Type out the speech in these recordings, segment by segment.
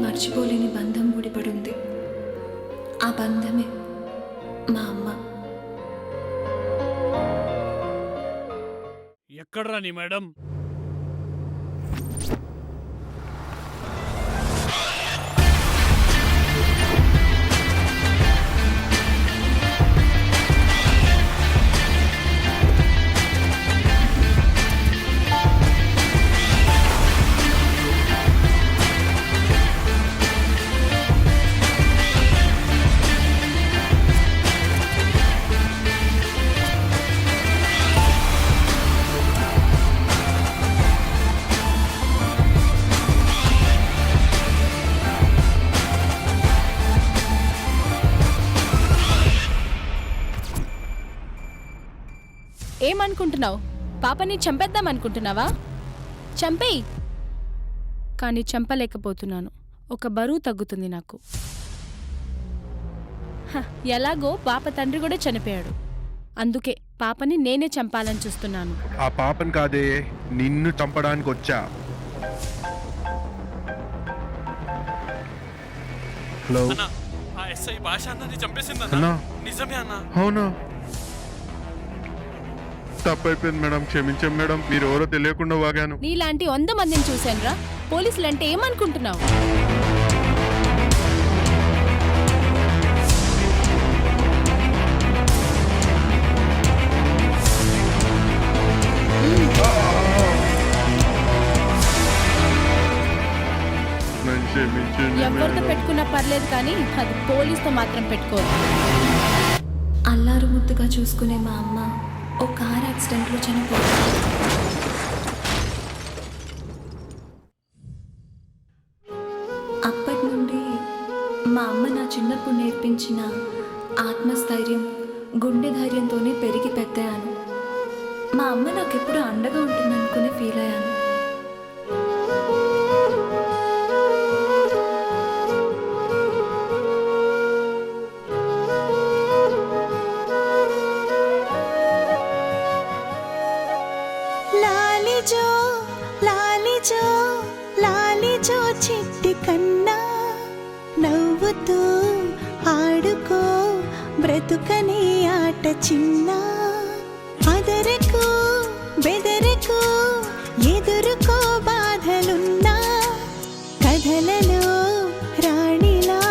మర్చిపోలేని బంధం ముడిపడుంది. ఆ బంధమే మా అమ్మ. ఎక్కడ్రా నీ మేడం? ఏమనుకుంటున్నావు? పాపని చంపేద్దామనుకుంటున్నావా? చంపేయి. కానీ చంపలేకపోతున్నాను. ఒక బరువు తగ్గుతుంది నాకు. ఎలాగో పాప తండ్రి కూడా చనిపోయాడు. అందుకే పాపని నేనే చంపాలని చూస్తున్నాను. ఆ పాపని కాదే, నిన్ను చంపడానికి వచ్చా. హలో అన్నా, ఆ ఎస్ఐ భాష అన్నది చంపేసింది అన్నా. నిజమే అన్నా? అవునా? తప్పైపోయింది మేడం, క్షమించాం మేడం. మీరు ఎవరో తెలియకుండా వాగాను. నీలాంటి 100 మందిని చూశానురా. పోలీసులంటే ఏమనుకుంటున్నావు? ఎవరితో పెట్టుకున్నా పర్లేదు, కానీ అది పోలీసుతో మాత్రం పెట్టుకోరు. అల్లారు ముద్దుగా చూసుకునే మా అమ్మ ఓ కార్ యాక్సిడెంట్లో చనిపోయింది. అప్పటి నుండి మా అమ్మ నా చిన్నప్పుడు నేర్పించిన ఆత్మస్థైర్యం, గుండె ధైర్యంతోనే పెరిగి పెద్దయాను. మా అమ్మ నాకెప్పుడు అండగా ఉంటుందనుకునే ఫీల్ అయ్యాను. లాలిజో చిట్టి కన్నా నవ్వుతూ ఆడుకో బ్రతుకనే ఆట చిన్న. అదరకు బెదరకు ఎదురుకో బాధలున్నా, కథలలో రాణిలా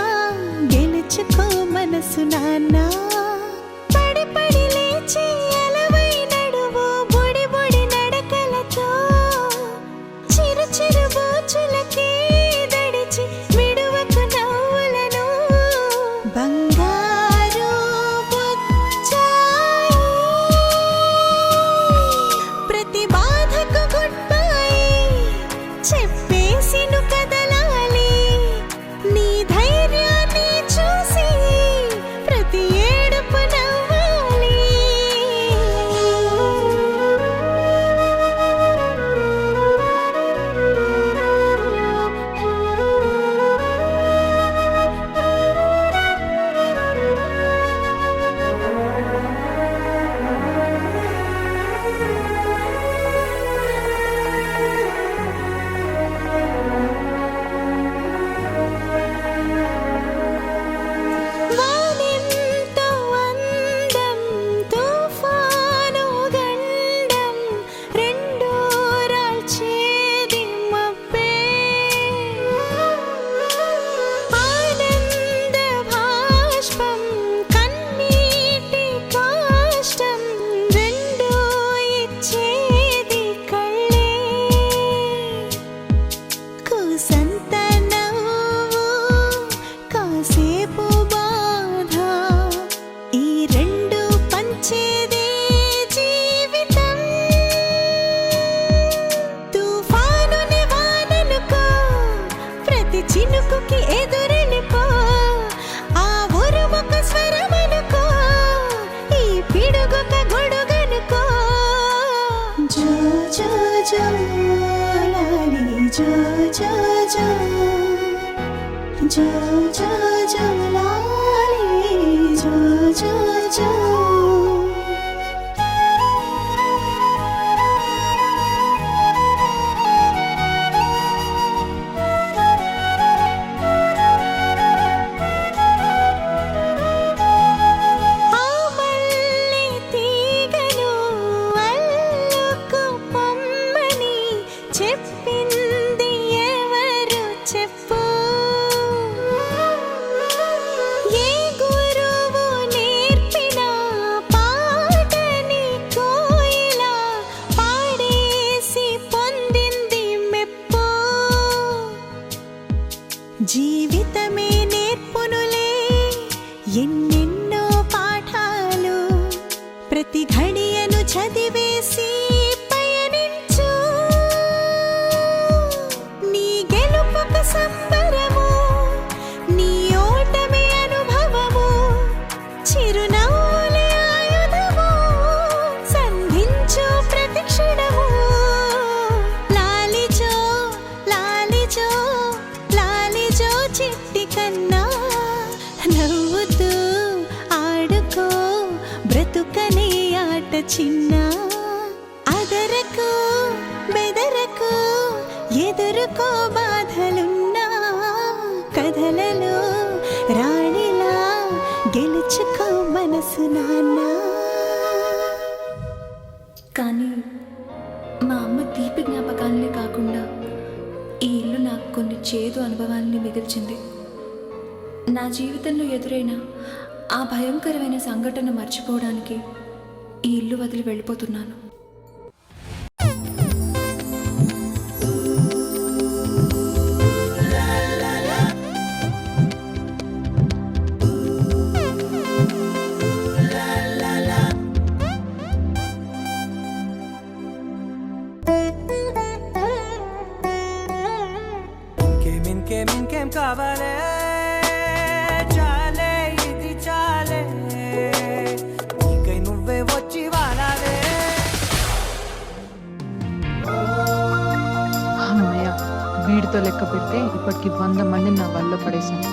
గెలుచుకో మనసు నాన్న. పడి పడి లేచి అలవై నడువు బుడి బుడి నడకలతో, చిరు చిరు బోచులకి దడిచి విడువకు నవ్వులను. బంగారు బొచ్చాయి ప్రతి బాధకు గుడ్ బై చెప్పేసి ను కదలాలి. నీ ధైర్యాన్ని చూసి ప్రతి ఏడుపు నవ్వాలి. వానెంతో అందం, తుఫాను గండం, రెండూ రాల్చేది మబ్బే. ఆనంద భాష్పం, కన్నీటి కాష్టం, రెండూ ఇచ్చేది కళ్ళే. కూసంత నవ్వు, కాసేపు బాధ, ఈ రెండు పంచేదే జీవితం. తుఫానుని వాననుకో, ప్రతి చినుకుకి ఎదురెళ్ళిపో. ఆ ఉరుముక స్వరమనుకో, ఈ పిడుగుక గొడుగనుకో. జో జో జో లాలి జో జో జో, జో జో జో లాలి జో జో జో. ప్రతి ఘడియను చదివేసి పయనించు. నీ గెలుపొక సంబరము, నీ ఓటమి అనుభవము, చిరునవ్వులే ఆయుధము, సంధించు ప్రతి క్షణము. లాలిజో లాలిజో లాలిజో చిట్టి కన్నా, నవ్వుతూ ఆడుకో బ్రతుకనే ఆట చిన్న. అదరకు బెదరకు ఎదురుకో బాధలున్నా, కథలలో రాణిలా గెలుచుకో మనసు నాన్న. కానీ మా అమ్మ తీపి జ్ఞాపకాలనే కాకుండా ఈ ఇల్లు నాకు కొన్ని చేదు అనుభవాల్ని మిగిల్చింది. నా జీవితంలో ఎదురైన ఆ భయంకరమైన సంఘటన మర్చిపోవడానికి ఈ ఇల్లు వదిలి వెళ్ళిపోతున్నాను. ఇంకేం కావాలే, చాలే ఇది చాలే, నీకై నువ్వే వచ్చి వాడాలే. అమ్మయ్య, వీడితో లెక్క పెడితే ఇప్పటికి 100 మందిని నా వల్ల పడేశాను.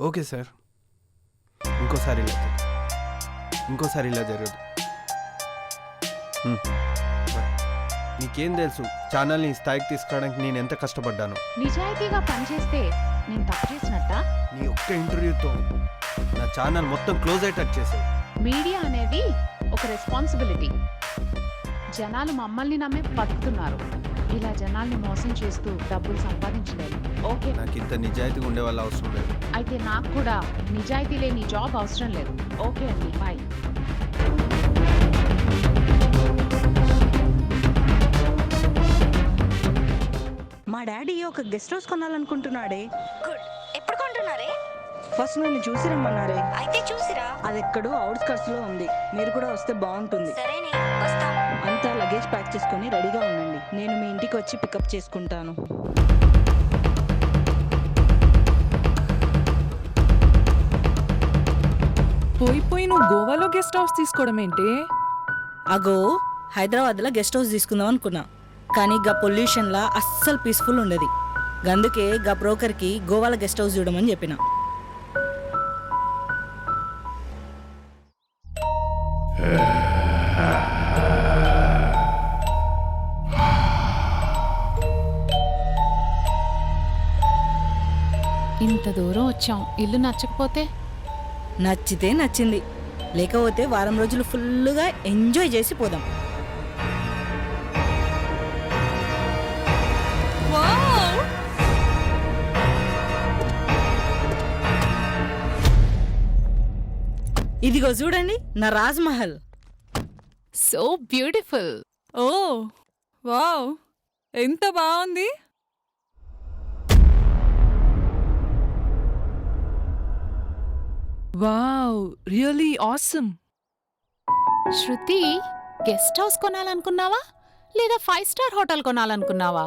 ఓకే సార్, ఇంకోసారి ఇలా జరగదు. నీకేం తెలుసు ఛానల్ని ఈ స్థాయికి తీసుకురావడానికి నేను ఎంత కష్టపడ్డాను. నిజాయితీగా పనిచేస్తే నేను తప్పు చేసినట్ట? నీ ఒక్క ఇంటర్వ్యూతో నా ఛానల్ మొత్తం క్లోజ్ అయ్యేటట్టు చేసావు. మీడియా అనేది ఒక రెస్పాన్సిబిలిటీ. జనాలు మమ్మల్ని నమ్మే బతుకుతున్నారు. ఇలా జనాల్ని మోసం చేస్తూ డబ్బులు సంపాదించలేదు. ఓకే, నాకు ఇంత నిజాయితీగా ఉండే వాళ్ళ అవసరం లేదు. అయితే నాకు కూడా నిజాయితీ లేని జాబ్ అవసరం లేదు. ఓకే అండి, బాయ్. మా డాడీ ఒక గెస్ట్ హౌస్ కొనాలనుకుంటున్నాడే. గుడ్. ఎప్పుడు కొంటున్నారే? ఫస్ట్ నన్ను చూసి రమ్మన్నారే. అయితే చూసిరా. అది ఎక్కడో అవుట్స్కట్స్ లో ఉంది. మీరు కూడా వస్తే బాగుంటుంది. సరేనే, వస్తాం. అంతా లగేజ్ ప్యాక్ చేసుకొని రెడీగా ఉండండి. నేను మీ ఇంటికి వచ్చి పికప్ చేసుకుంటాను. పోయి నువ్వు గోవాలో గెస్ట్ హౌస్ తీసుకోవడం ఏంటి? అగో, హైదరాబాద్లో గెస్ట్ హౌస్ తీసుకుందాం అనుకున్నా, కానీ గా పొల్యూషన్లా అస్సలు పీస్ఫుల్ ఉండదు. అందుకే గా బ్రోకర్కి గోవాలో గెస్ట్ హౌస్ చూడమని చెప్పిన. ఇంత దూరం వచ్చాం, ఇల్లు నచ్చకపోతే? నచ్చితే నచ్చింది, లేకపోతే వారం రోజులు ఫుల్గా ఎంజాయ్ చేసి పోదాం. ఇదిగో చూడండి నా Rajmahal. So beautiful. Oh wow, ఎంత బాగుంది. Wow, really awesome. Shruti, guest house కొనాలనుకున్నావా లేదా 5 స్టార్ హోటల్ కొనాలనుకున్నావా?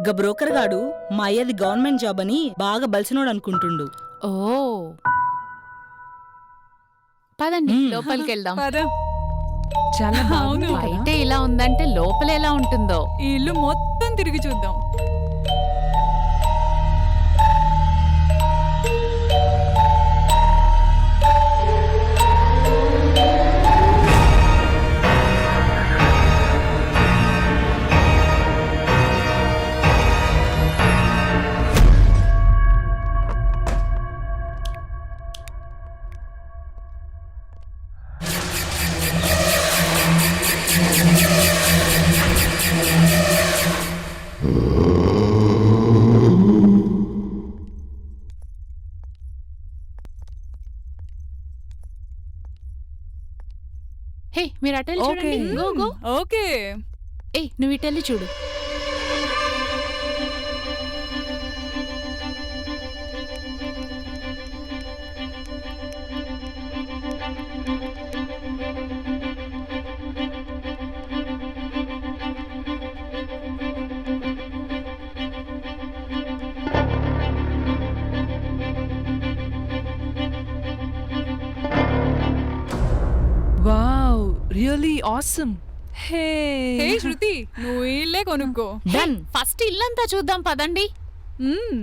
గా బ్రోకర్ గాడు మా అయ్యది గవర్నమెంట్ జాబ్ అని బాగా బలిసినోడు అనుకుంటుండు. ఓ, పదండి లోపలికి వెళ్దాం. చాలా బాగుంది కదా? బయటే ఇలా ఉందంటే లోపల ఎలా ఉంటుందో. ఈ ఇల్లు మొత్తం తిరిగి చూద్దాం. హే మీరు అటెల్ చూడండి గో గో ఓకే ఏ నువ్వు ఇటెళ్ళి చూడు వావ్ రియల్లీ ఆసమ్ హే హే శృతి నువ్వు ఇల్లే కొనుక్కో డన్. ఫస్ట్ ఇల్లంతా చూద్దాం పదండి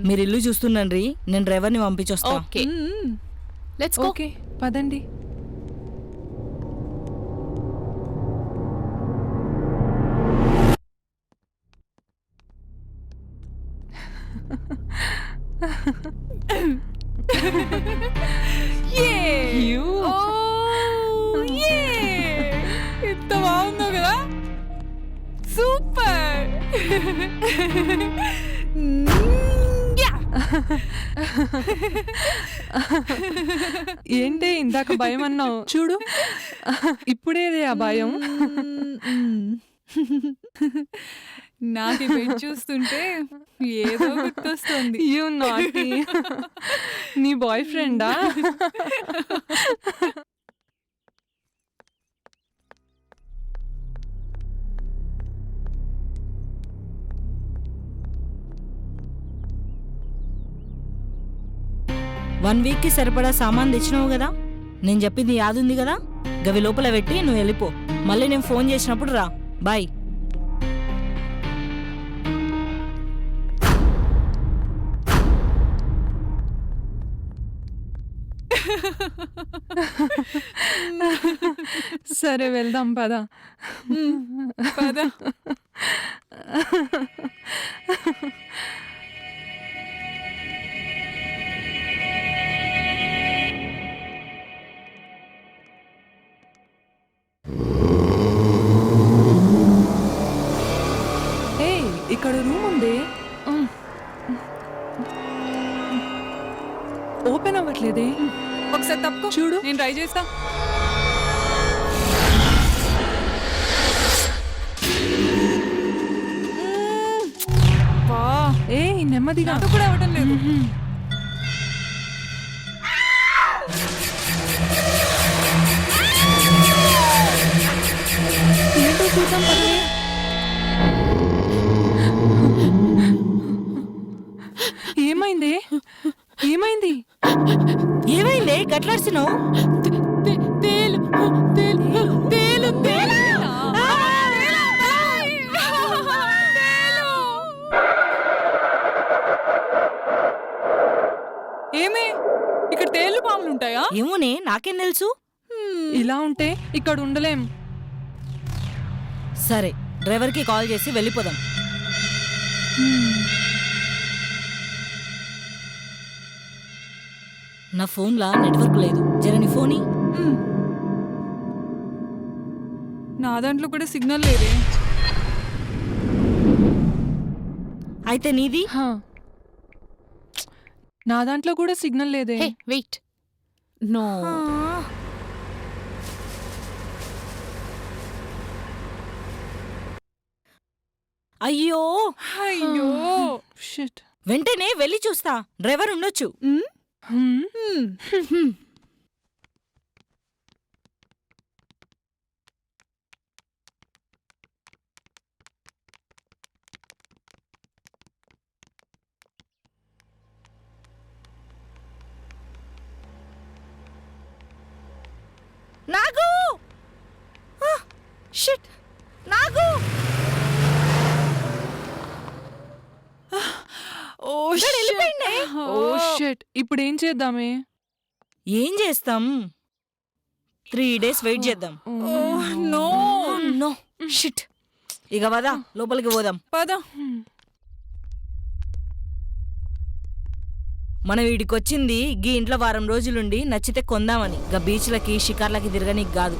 మీరు ఇల్లు చూస్తుండండి, నేను డ్రైవర్ని పంపించొస్తా. ఓకే లెట్స్ గో ఓకే పదండి. Cute. ఎంత బాగుందో కదా సూపర్ ఏంటే ఇందాక భయం అన్నావు చూడు, ఇప్పుడేదే ఆ భయం. నాకు ఈ బెడ్ చూస్తుంటే ఏదో గుర్తొస్తుంది. You naughty. నీ బాయ్ ఫ్రెండా? వన్ వీక్ కి సరిపడా సామాన్ తెచ్చినావు కదా, నేను చెప్పింది యాదుంది కదా, గవి లోపల పెట్టి నువ్వు వెళ్ళిపో. మళ్ళీ నేను ఫోన్ చేసినప్పుడు రా. బాయ్. సరే వెళ్దాం పద. పద. ఇక్కడ రూమ్ ఉంది, ఓపెన్ అవ్వట్లేదే. ఒకసారి తప్పుకో చూడు. నేను ట్రై చేస్తా. ఏ నెమ్మదిగా. నాతో కూడా అవ్వటం లేదు. ఏంటో చూద్దాం పదే. ఏమైంది ఏమైంది ఏమైంది గట్లాడుతున్నావు? ఏమే ఇక్కడ తేళ్లు పాములు ఉంటాయా? ఏమోనే, నాకేం తెలుసు. ఇలా ఉంటే ఇక్కడ ఉండలేం. సరే, డ్రైవర్కి కాల్ చేసి వెళ్ళిపోదాం. నా ఫోన్లా నెట్వర్క్ లేదు, జర నీ ఫోని. నా దాంట్లో కూడా సిగ్నల్ లేదే. అయితే నీది? హా. నా దాంట్లో కూడా సిగ్నల్ లేదే. హే వెయిట్ నో అయ్యో అయ్యో షిట్. వెంటనే వెళ్ళి చూస్తా, డ్రైవర్ ఉండొచ్చు. నాగు! షిట్! నాగు! ఓ వెళ్ళిపోయింది. Oh shit. ఇప్పుడు ఏం చేద్దామే? ఏం చేస్తాం? 3 days వెయిట్ చేద్దాం. No no shit. ఇక వదా, లోపలికి పోదాం. పద. మనం వీడికొచ్చింది గీ ఇంట్లో వారం రోజులుండి నచ్చితే కొందామని, గా బీచ్లకి షికార్లకి తిరగనీకి కాదు.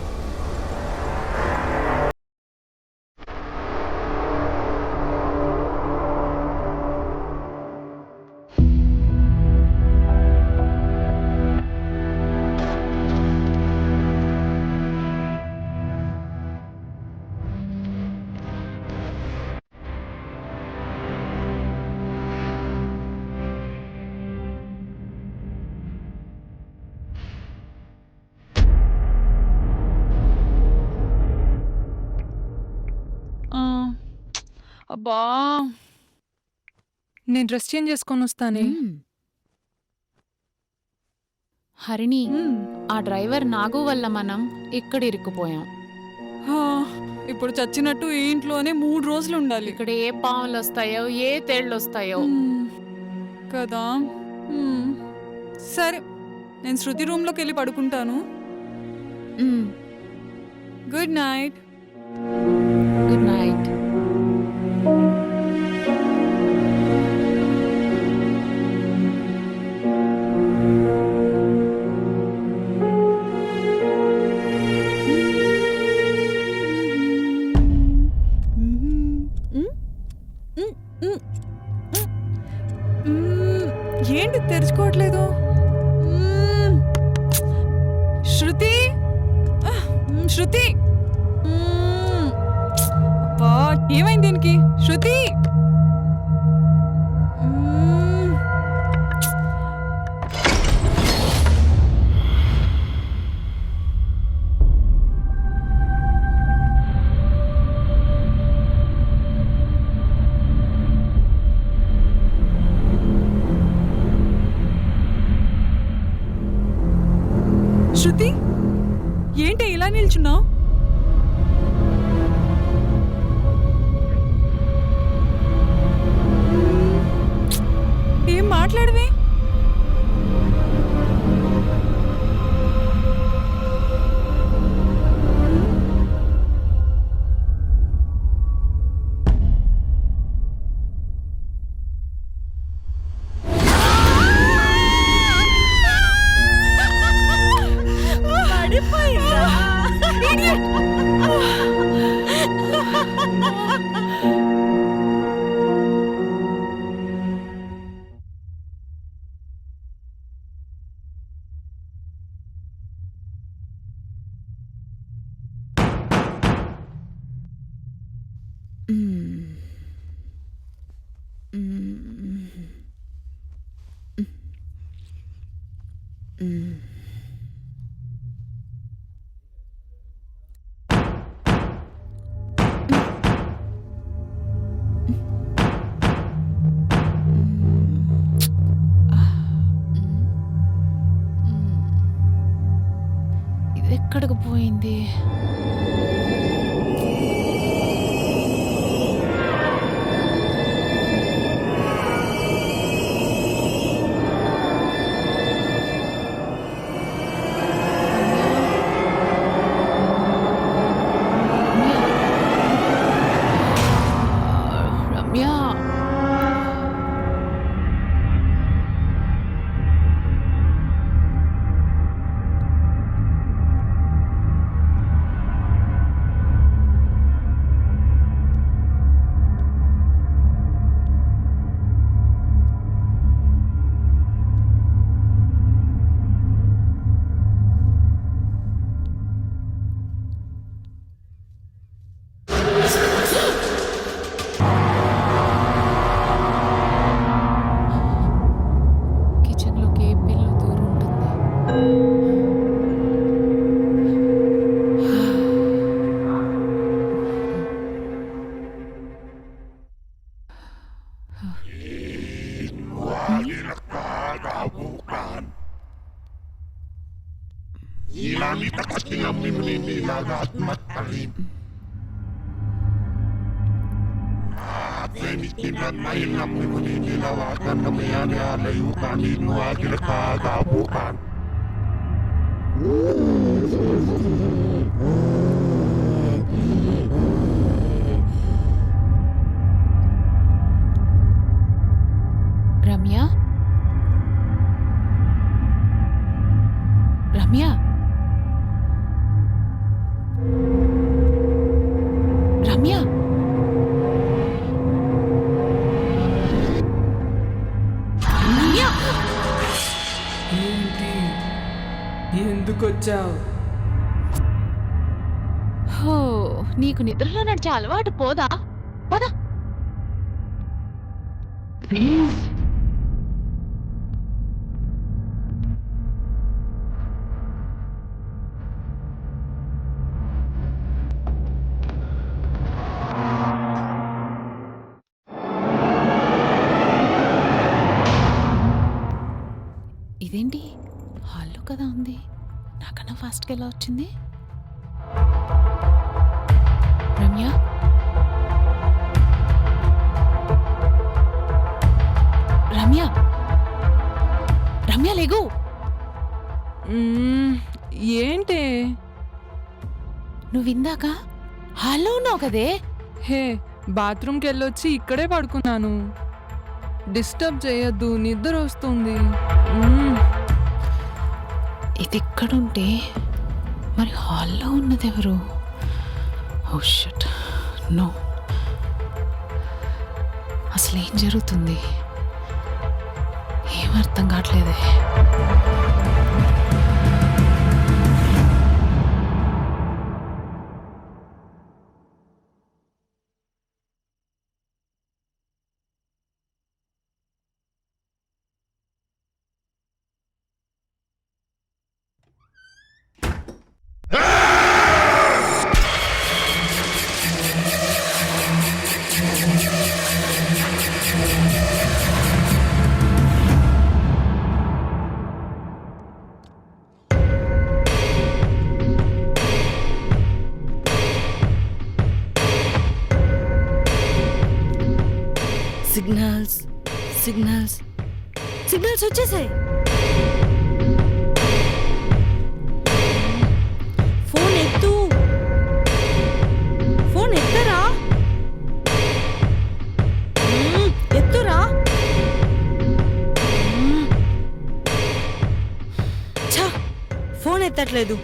అబ్బా నేను డ్రెస్ చేంజ్ చేసుకొని వస్తానే. హరిణి, మ్మ్. ఆ డ్రైవర్ నాగు వల్ల మనం ఇక్కడ ఇరుక్కుపోయాం. హా, ఇప్పుడు చచ్చినట్టు ఈ ఇంట్లోనే 3 రోజులు ఉండాలి. ఇక్కడ ఏ పాములు వస్తాయో ఏ తేళ్ళు వస్తాయో. మ్మ్. కదా మ్మ్. సరే నేను శృతి రూమ్లోకి వెళ్ళి పడుకుంటాను. మ్మ్. Good night. Good night. ఏంటి తెరుచుకోవట్లేదు? శృతి శృతి అబ్బా ఏమైంది దీనికి? శృతి శృతి ఏంటి ఇలా నిల్చున్నావు? ఏం మాట్లాడవే? ఇది ఎక్కడికి పోయింది? రమ్య, కిచెన్లోకి ఏ పిల్లు దూరం ఉంటుంది. రమ్య, రమ్య, రమ్య, రమ్య, ఏంటి? ఎందుకు వచ్చావు? హో, నీకు నిద్రలో నడిచే అలవాటు పోదా? పద. ఇదేంటి హాల్లో కదా ఉంది, నాకన్నా ఫాస్ట్గా ఎలా వచ్చింది? రమ్య, రమ్య, రమ్య లేగు. ఏంటే? నువ్వు ఇందాక హాల్లో ఉన్నావు కదే. హే, బాత్రూమ్కి వెళ్ళొచ్చి ఇక్కడే పడుకున్నాను. డిస్టర్బ్ చేయొద్దు, నిద్ర వస్తుంది. ఇది ఎక్కడుంటే మరి హాల్లో ఉన్నది ఎవరు? ఓ షట్, నో. అసలు ఏం జరుగుతుంది? ఏం అర్థం కావట్లేదే. సిగ్నల్స్ సిగ్నల్స్ సిగ్నల్స్ వచ్చేసాయి. ఫోన్ ఎత్తు, ఫోన్ ఎత్తరా, ఎత్తురా. ఛా, ఫోన్ ఎత్తట్లేదు.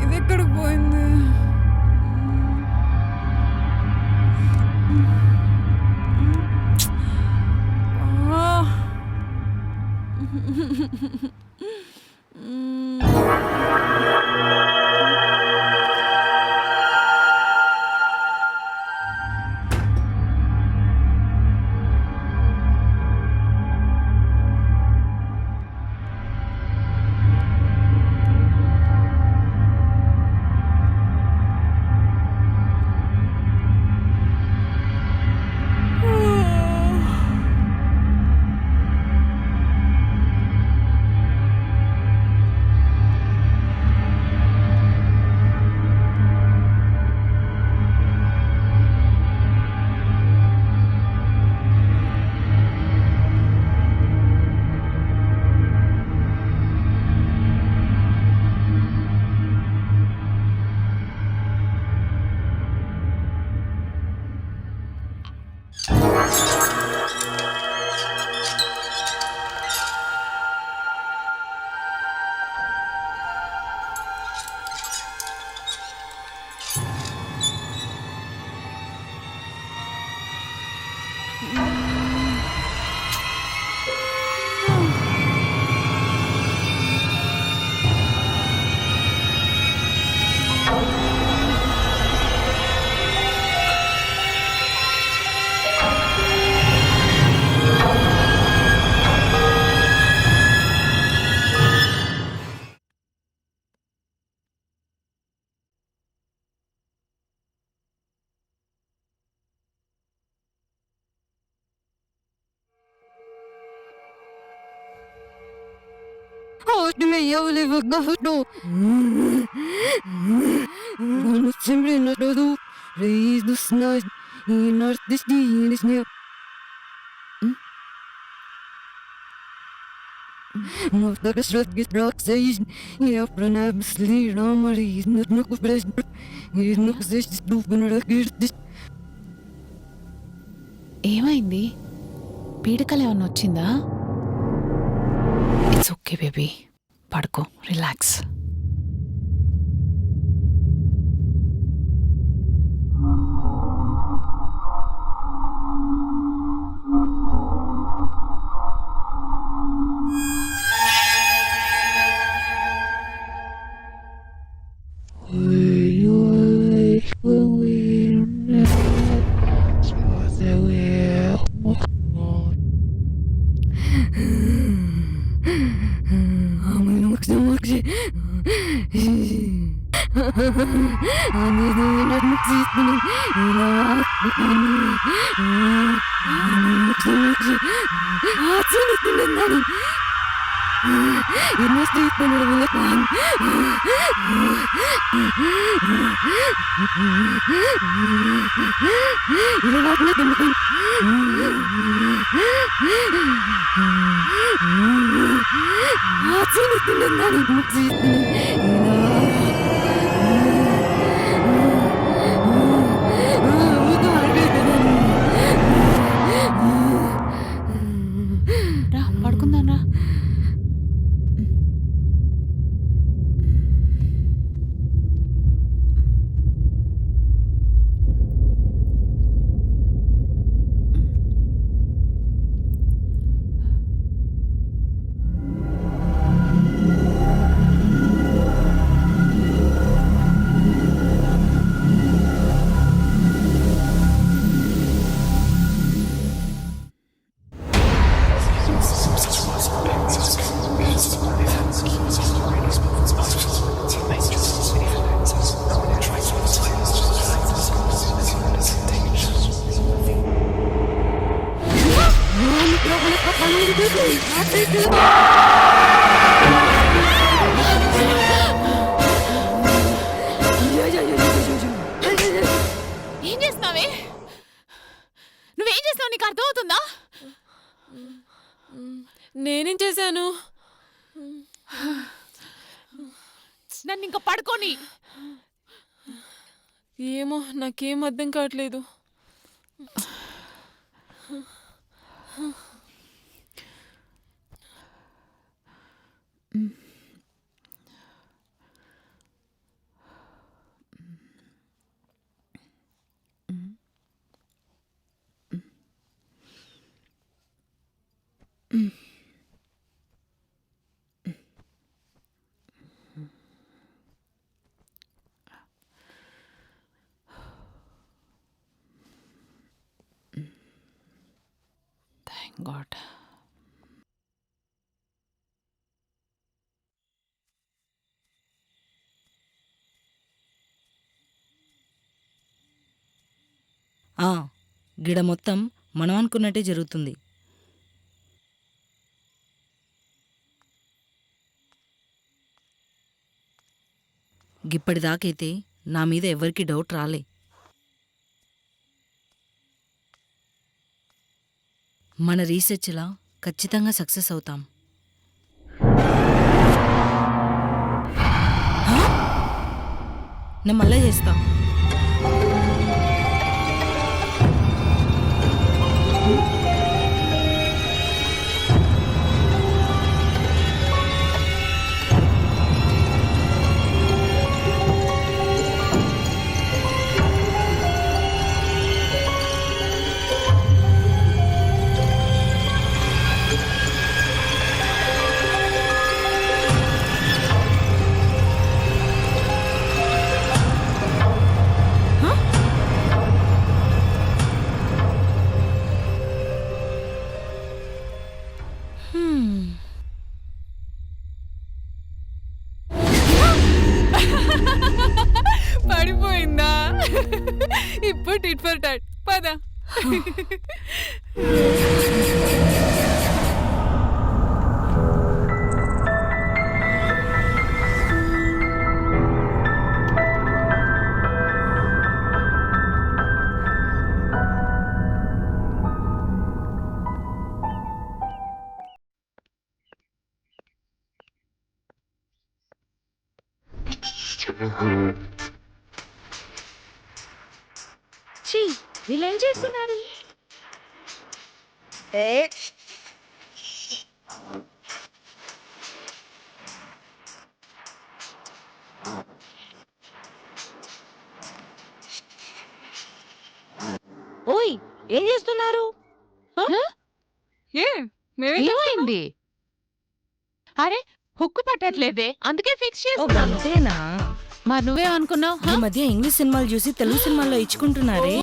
ఇది ఎక్కడికి పోయింది? eu levo gato. Vamos sempre no todo, reis dos sinais e nós destinos meu. Não tá gastando que troca seis e eu para não me lir não marido não cobres e não sei se tu não requires. ఏమైంది? పీడకలు ఏమన్నా వచ్చిందా? It's okay baby, పడుకో, relax. We రా పడుకుందాం రా. ఏం చేస్తున్నావే? నువ్వేం చేస్తావు నీకు అర్థమవుతుందా? నేనేం చేశాను? నన్ను ఇంకా పడుకోని. ఏమో నాకేం అర్థం కావట్లేదు. Thank God. గిడ మొత్తం మనం అనుకున్నట్టే జరుగుతుంది. గిప్పటిదాకైతే నా మీద ఎవరికి డౌట్ రాలే. మన రీసెర్చ్లా ఖచ్చితంగా సక్సెస్ అవుతాం. నేను మళ్ళా చేస్తా. పడిపోయిందా? ఇప్పుడు టిట్ ఫర్ టాట్. పద. వీళ్ళేం చేస్తున్నారు? ఓయ్ ఏం చేస్తున్నారు? ఏమైంది? అరే హుక్కు పట్టట్లేదే, అందుకే ఫిక్స్ చేస్తున్నాను. అంతేనా? మరి నువ్వేమనుకున్నావు? ఈ మధ్య ఇంగ్లీష్ సినిమాలు చూసి తెలుగు సినిమాల్లో ఇచ్చుకుంటున్నారే.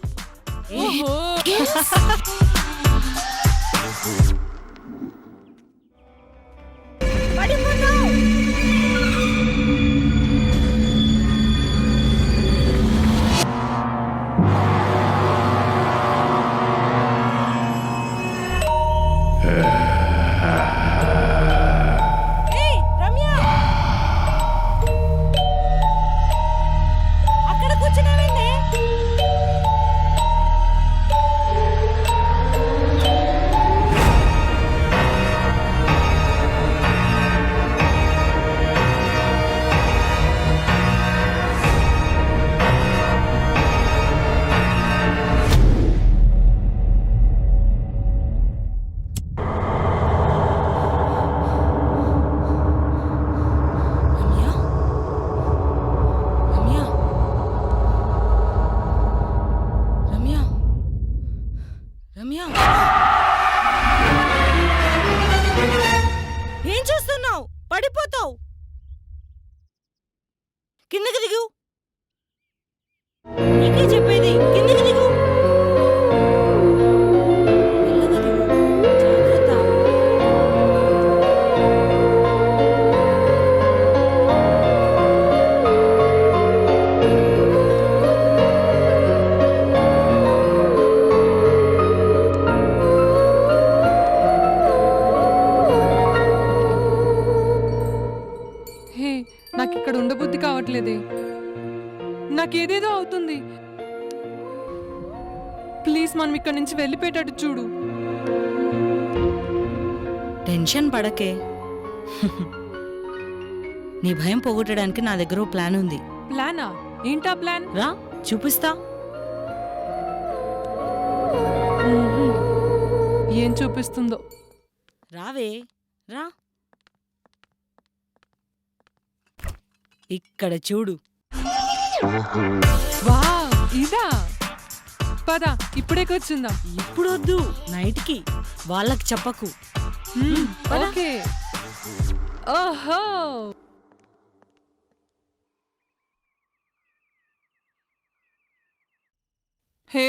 నీకే చెప్పేది కిందికి దిగు. మెల్లగా దిగు. జాగ్రత్త. హే నాకు ఇక్కడ ఉండబుద్ధి కావట్లేదే. నాకేదేదో అవుతుంది. ప్లీజ్ మనం ఇక్కడ నుంచి వెళ్ళిపోయేటట్టు చూడు. టెన్షన్ పడకే. నీ భయం పోగొట్టడానికి నా దగ్గర ఓ ప్లాన్ ఉంది. ప్లానా? ఏంటా ప్లాన్? రా చూపిస్తా. ఏం చూపిస్తుందో. రావే రా. ఇక్కడ చూడు. వావ్, ఇదా? పద ఇప్పుడే కూర్చుందాం. ఇప్పుడొద్దు, నైట్కి. వాళ్ళకి చెప్పకు. పద. ఓకే. ఓహో, హే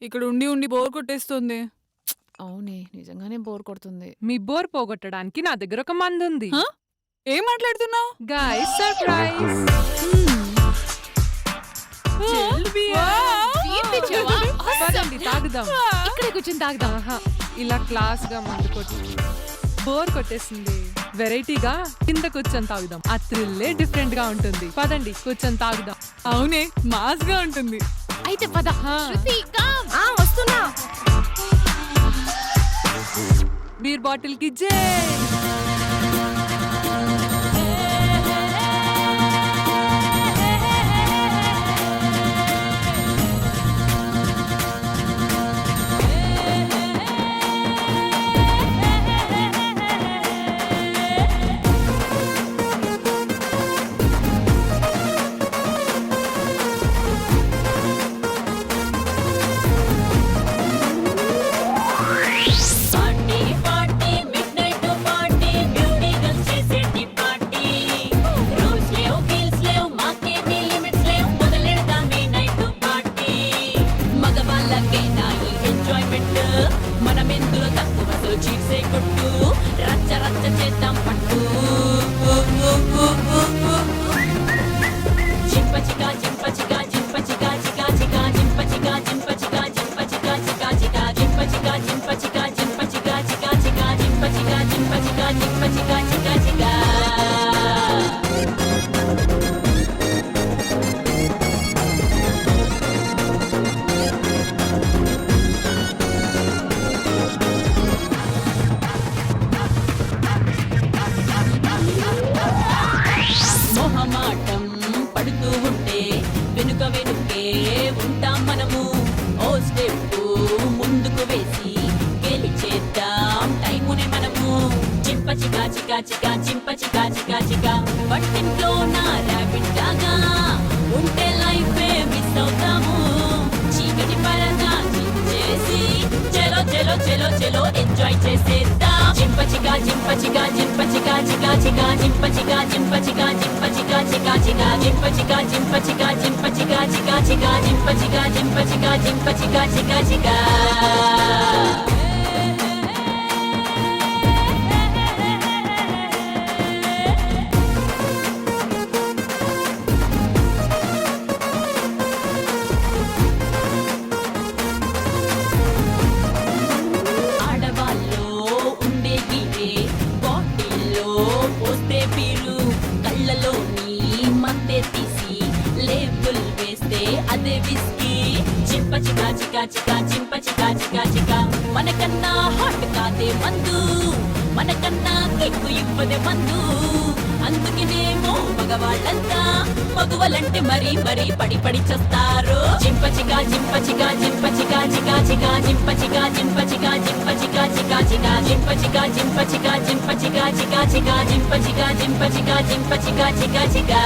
ఇక్కడ ఉండి ఉండి బోర్ కొట్టేస్తుంది. అవునే, నిజంగానే బోర్ కొడుతుంది. మీ బోర్ పోగొట్టడానికి నా దగ్గర ఒక మందు ఉంది. హ? ఏం మాట్లాడుతున్నావు? Guys surprise. పదండి తాగుదాం. ఇక్కడే కూర్చొని తాగుదాం. ఆహా, ఇలా క్లాస్ గా మందు కొట్టి బోర్ కొట్టేసింది. వెరైటీగా కింద కూర్చొని తాగుదాం. ఆ థ్రిల్లే డిఫరెంట్ గా ఉంటుంది. పదండి కూర్చొని తాగుదాం. అవునే, మాస్ గా ఉంటుంది. అయితే పద. శృతి, come. వస్తున్నా. బీర్ బాటిల్ కి జై. మొహమాటం పడుతూ ఉంటే వెనుక వెనుకే ఉంటాం మనము. ఓ స్టెప్ ముందుకు వేసి గెలిచేద్దాం టైమునే మనము. చింప చికా చికా చికా చింప చికా చికా చికా పట్టింట్లో నా ర్యాబిట్ లాగా ఉంటే లైఫ్ మిస్ అవుతాము. చీకటి పరదా చేసి చెలో చెలో చెలో చెలో ఎంజాయ్ చేసేద్దాం. చింప చికా చింప చికా చింప చికా చికా చికా చింప చికా చింప చికా చింప చికా చికా చికా చింప చికా చింప చికా చింప చికా చికా చికా చింప చికా చింప చికా చింప చికా చికా చికా. ఆడవాళ్ళలో ఉండే గీవే బాటిల్లో పోస్తే పీరు, కళ్ళలోని మత్తే తీసి లేబుల్ వేస్తే అదే విస్కీ. చింప చికా చికా చికా చింప చికా చికా చికా మనకన్నా హాట్ కాదే మందు, మనకన్నా కిక్కు ఇవ్వదే మందు. అందుకనేమో మగవాళ్ళంతా మగువలంటే మరీ మరీ పడి పడి చేస్తారు. చింప చికా చింప చికా చింప చికా చికా చికా చింప చికా చింప చికా చింప చికా చికా చికా చింప చికా చింప చికా చింప చికా చికా చికా చింప చికా చింప చికా చింప చికా చికా చికా.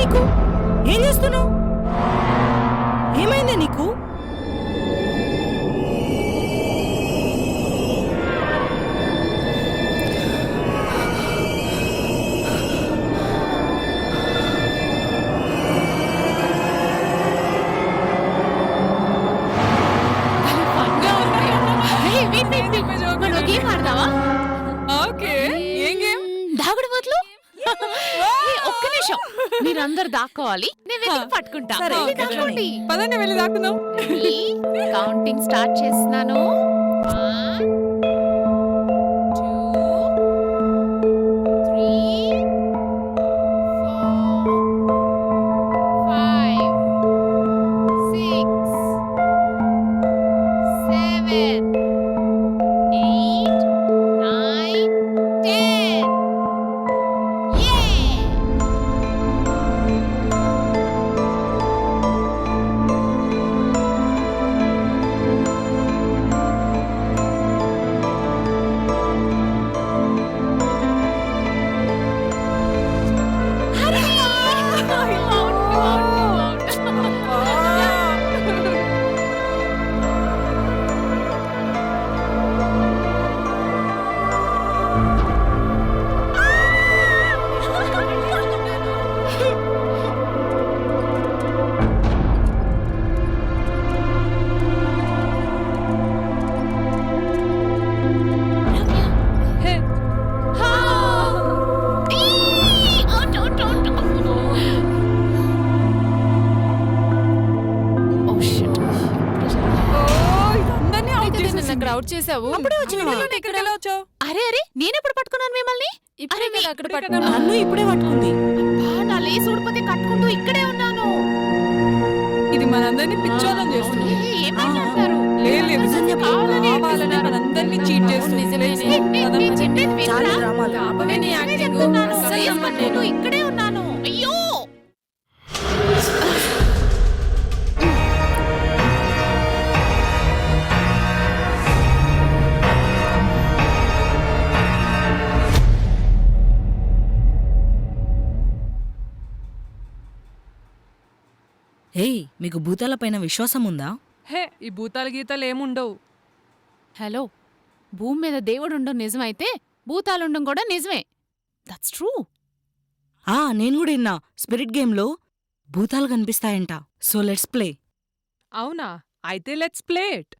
నీకు? ఏం చేస్తున్నావు? ఏమైందే నీకు? గేమ్ ఆడదావా? ఓకే ఏం గేమ్? దాగుడు బదులు ఒక్క నిమిషం, మీరందరు దాక్కోవాలి, నేను వెతికి పట్టుకుంటా. సరే, వెళ్ళి ఓకే, దాక్కోండి. పదండి వెళ్ళి దాక్కుందాం. కౌంటింగ్ స్టార్ట్ చేస్తున్నాను. 1 2 3 4 5 6 7 8 9 10. Yeah! హే, ఓ ఇదందరినీ అవుట్ చేసేసింది. అవుట్ చేసావు. అప్పుడే వచ్చినావా? ఎక్కడికి ఎలా వచ్చావు? అరే అరే, నేనెప్పుడు పట్టుకున్నాను మిమ్మల్ని? అరే, అక్కడ పట్టుకున్నాను. నన్ను ఇప్పుడే పట్టుకుంది. నా లేస్ ఊడిపోతే కట్టుకుంటూ ఇక్కడే ఉన్నాను. ఇది మనందరినీ పిచ్చోళ్ళని చేస్తుంది. ఏం మాట్లాడతారు? లేదు కావాలని కావాలని మనందరినీ చీట్ చేస్తుంది. చాలా డ్రామాలు. కట్టుకుంటూ ఇక్కడే ఉన్నాను. అయ్యో, ఏయ్, మీకు భూతాల పైన విశ్వాసం ఉందా? హే, ఈ భూతాల గీతాలు ఏముండవు. హలో, భూమి మీద దేవుడు ఉండడం నిజమైతే భూతాలుండడం కూడా నిజమే. That's true. నేను కూడా విన్నా. స్పిరిట్ గేమ్లో భూతాలు కనిపిస్తాయంట. So let's play. అవునా? అయితే లెట్స్ ప్లే ఇట్.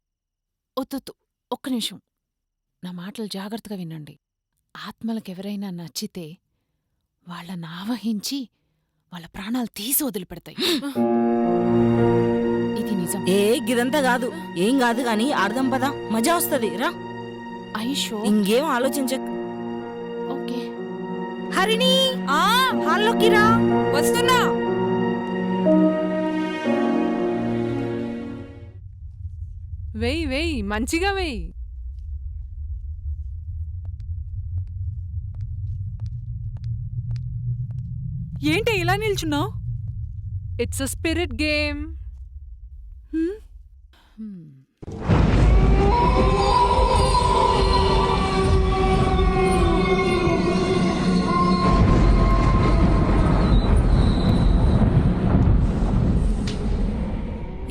ఒత్తొత్తు, ఒక్క నిమిషం. నా మాటలు జాగ్రత్తగా వినండి. ఆత్మలకెవరైనా నచ్చితే వాళ్ళని ఆవహించి వాళ్ళ ప్రాణాలు తీసి వదిలిపెడతాయి. ఇది నిజం. గిదంతా కాదు. ఏం కాదు గాని ఆడదాం పదా, మజా వస్తది రా. ఐషో. ఇంకేం ఆలోచించక్. ఓకే. హరిణి, హాల్లోకి రా. వస్తున్నా. వెయ్యి వెయ్యి, మంచిగా వెయ్యి. ఏంటి ఇలా నిల్చున్నావు? It's a spirit game.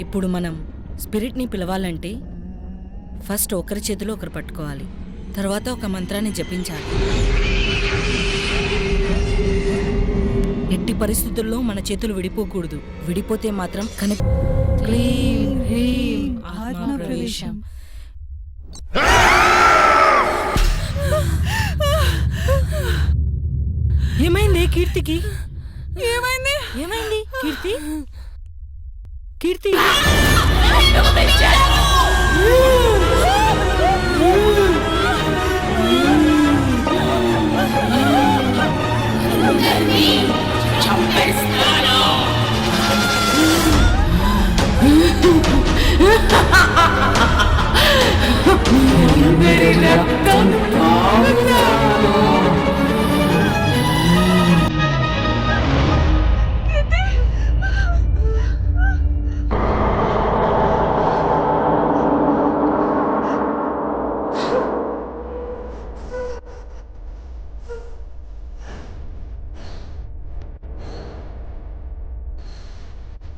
ఇప్పుడు మనం స్పిరిట్ని పిలవాలంటే ఫస్ట్ ఒకరి చేతిలో ఒకరు పట్టుకోవాలి. తర్వాత ఒక మంత్రాన్ని జపించాలి. ఎట్టి పరిస్థితుల్లో మన చేతులు విడిపోకూడదు. విడిపోతే మాత్రం క్లీం హ్రీం ఆత్మ ప్రవేశం. ఏమైంది కీర్తికి? ఏమైంది? ఏమైంది కీర్తి? కీర్తి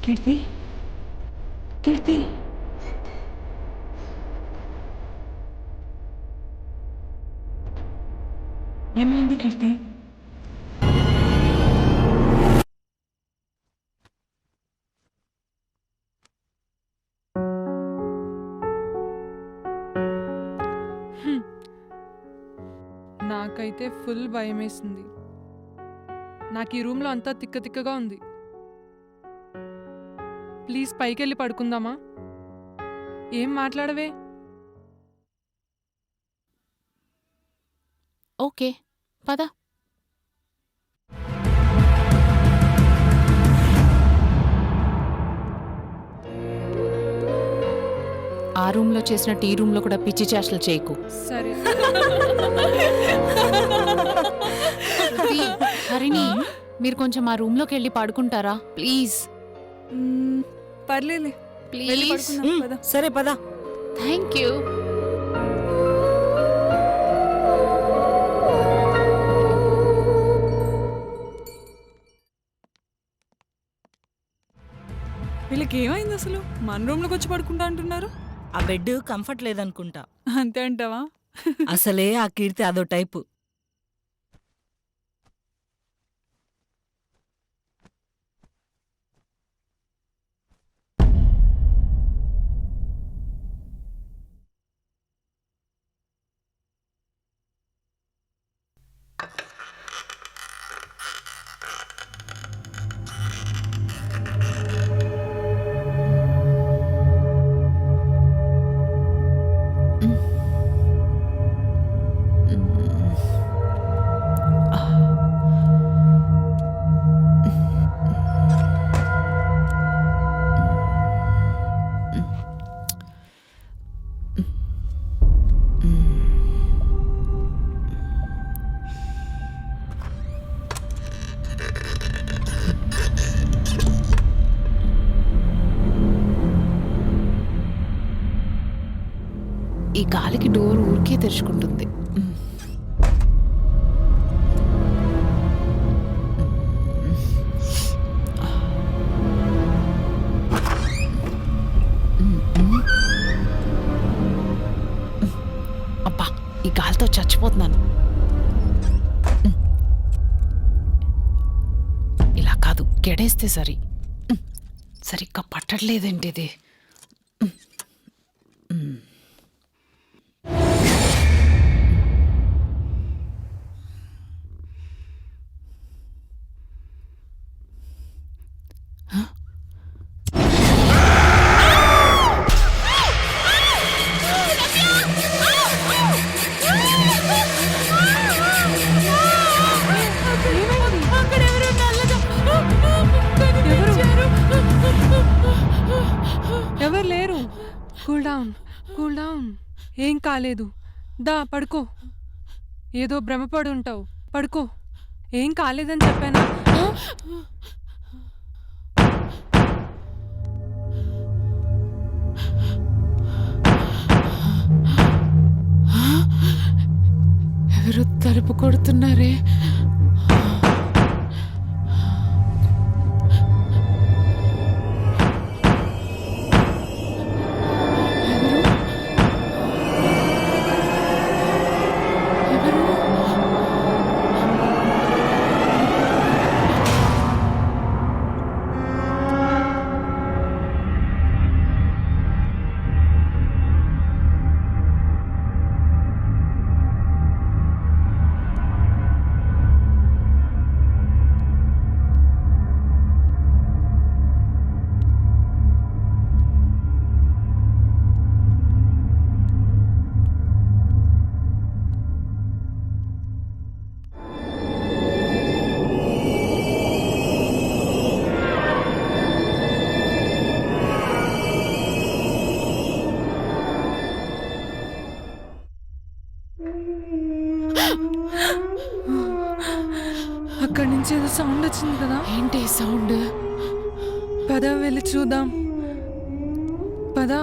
కీర్తి కీర్తి ఏమైంది కీర్తి? నాకైతే ఫుల్ భయం వేసింది. నాకు ఈ రూమ్లో అంతా తిక్క తిక్కగా ఉంది. ప్లీజ్ పైకెళ్ళి పడుకుందామా? ఏం మాట్లాడవే? ఓకే పద. ఆ రూమ్లో చేసినట్టు ఈ రూమ్లో కూడా పిచ్చి చేష్టలు చేయకు. సరే. శృతి, హరిణి, మీరు కొంచెం ఆ రూమ్లోకి వెళ్ళి పడుకుంటారా ప్లీజ్? పర్లేదు. ప్లీజ్. సరే పదా. Thank you. వీళ్ళకి ఏమైంది అసలు? మన రూమ్లోకి వచ్చి పడుకుంటా అంటున్నారు. ఆ బెడ్ కంఫర్ట్ లేదనుకుంటా. అంతే అంటావా? అసలే ఆ కీర్తి అదో టైపు. ఈ గాలికి డోర్ ఊరికే తెరుచుకుంటుంది. అబ్బా, ఈ గాలితో చచ్చిపోతున్నాను. ఇలా కాదు, గెడేస్తే సరి. సరిగ్గా పట్టట్లేదేంటి ఇది? ఎవరు లేరు. Cool down, cool down. ఏం కాలేదు. దా పడుకో. ఏదో భ్రమపడి ఉంటావు. పడుకో. ఏం కాలేదని చెప్పానా? ఎవరు తలుపు కొడుతున్నారే? అక్కడి నుంచి ఏదో సౌండ్ వచ్చింది కదా. ఏంటి సౌండ్? పద వెళ్ళి చూద్దాం. పద.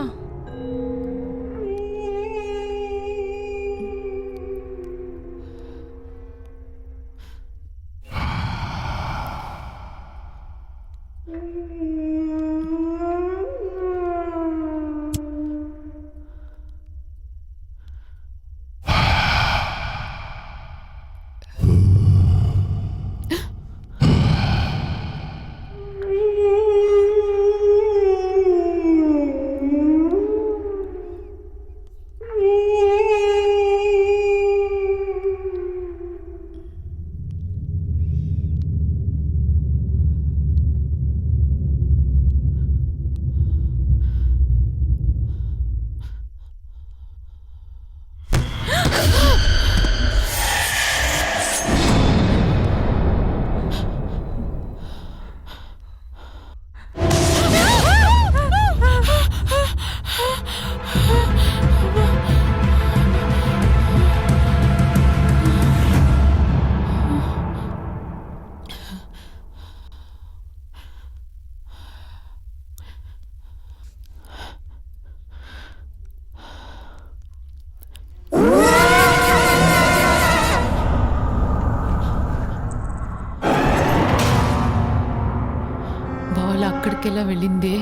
అక్కడికెలా వెళ్ళిందే?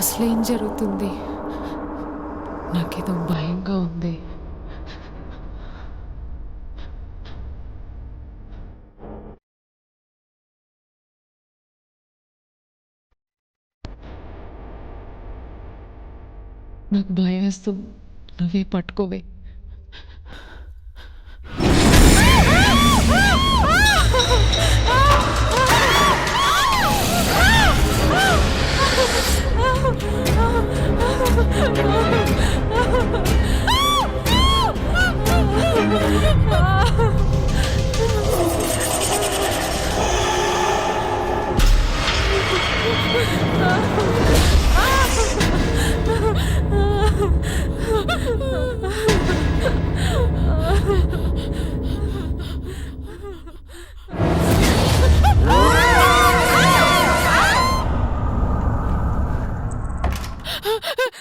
అసలేం జరుగుతుంది? నాకేదో భయంగా ఉంది. నాకు భయం వేస్తూ నువ్వే పట్టుకోవే.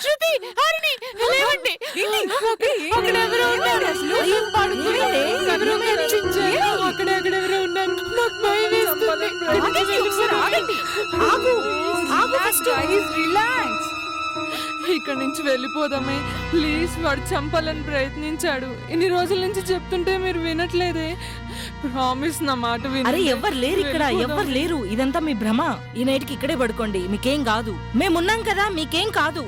శృతి, హరిణి, లేవండి. అక్కడెవరో ఉన్నారు. ఏం పడుతుంది? ఎవరో కనిపించారు. అక్కడెవరో ఉన్నారు. నాకు భయం వేస్తుంది. ఇక్కడ నుంచి వెళ్ళిపోదామే ప్లీజ్. వాడు చంపాలని ప్రయత్నించాడు. ఇన్ని రోజుల నుంచి చెప్తుంటే మీరు వినట్లేదే. ప్రామిస్, నా మాట వినండి. అరే ఎవ్వరు లేరు ఇక్కడ, ఎవ్వరు లేరు. ఇదంతా మీ భ్రమ. ఈ నైట్కి ఇక్కడే పడుకోండి, మీకేం కాదు. మేమున్నాం కదా, మీకేం కాదు.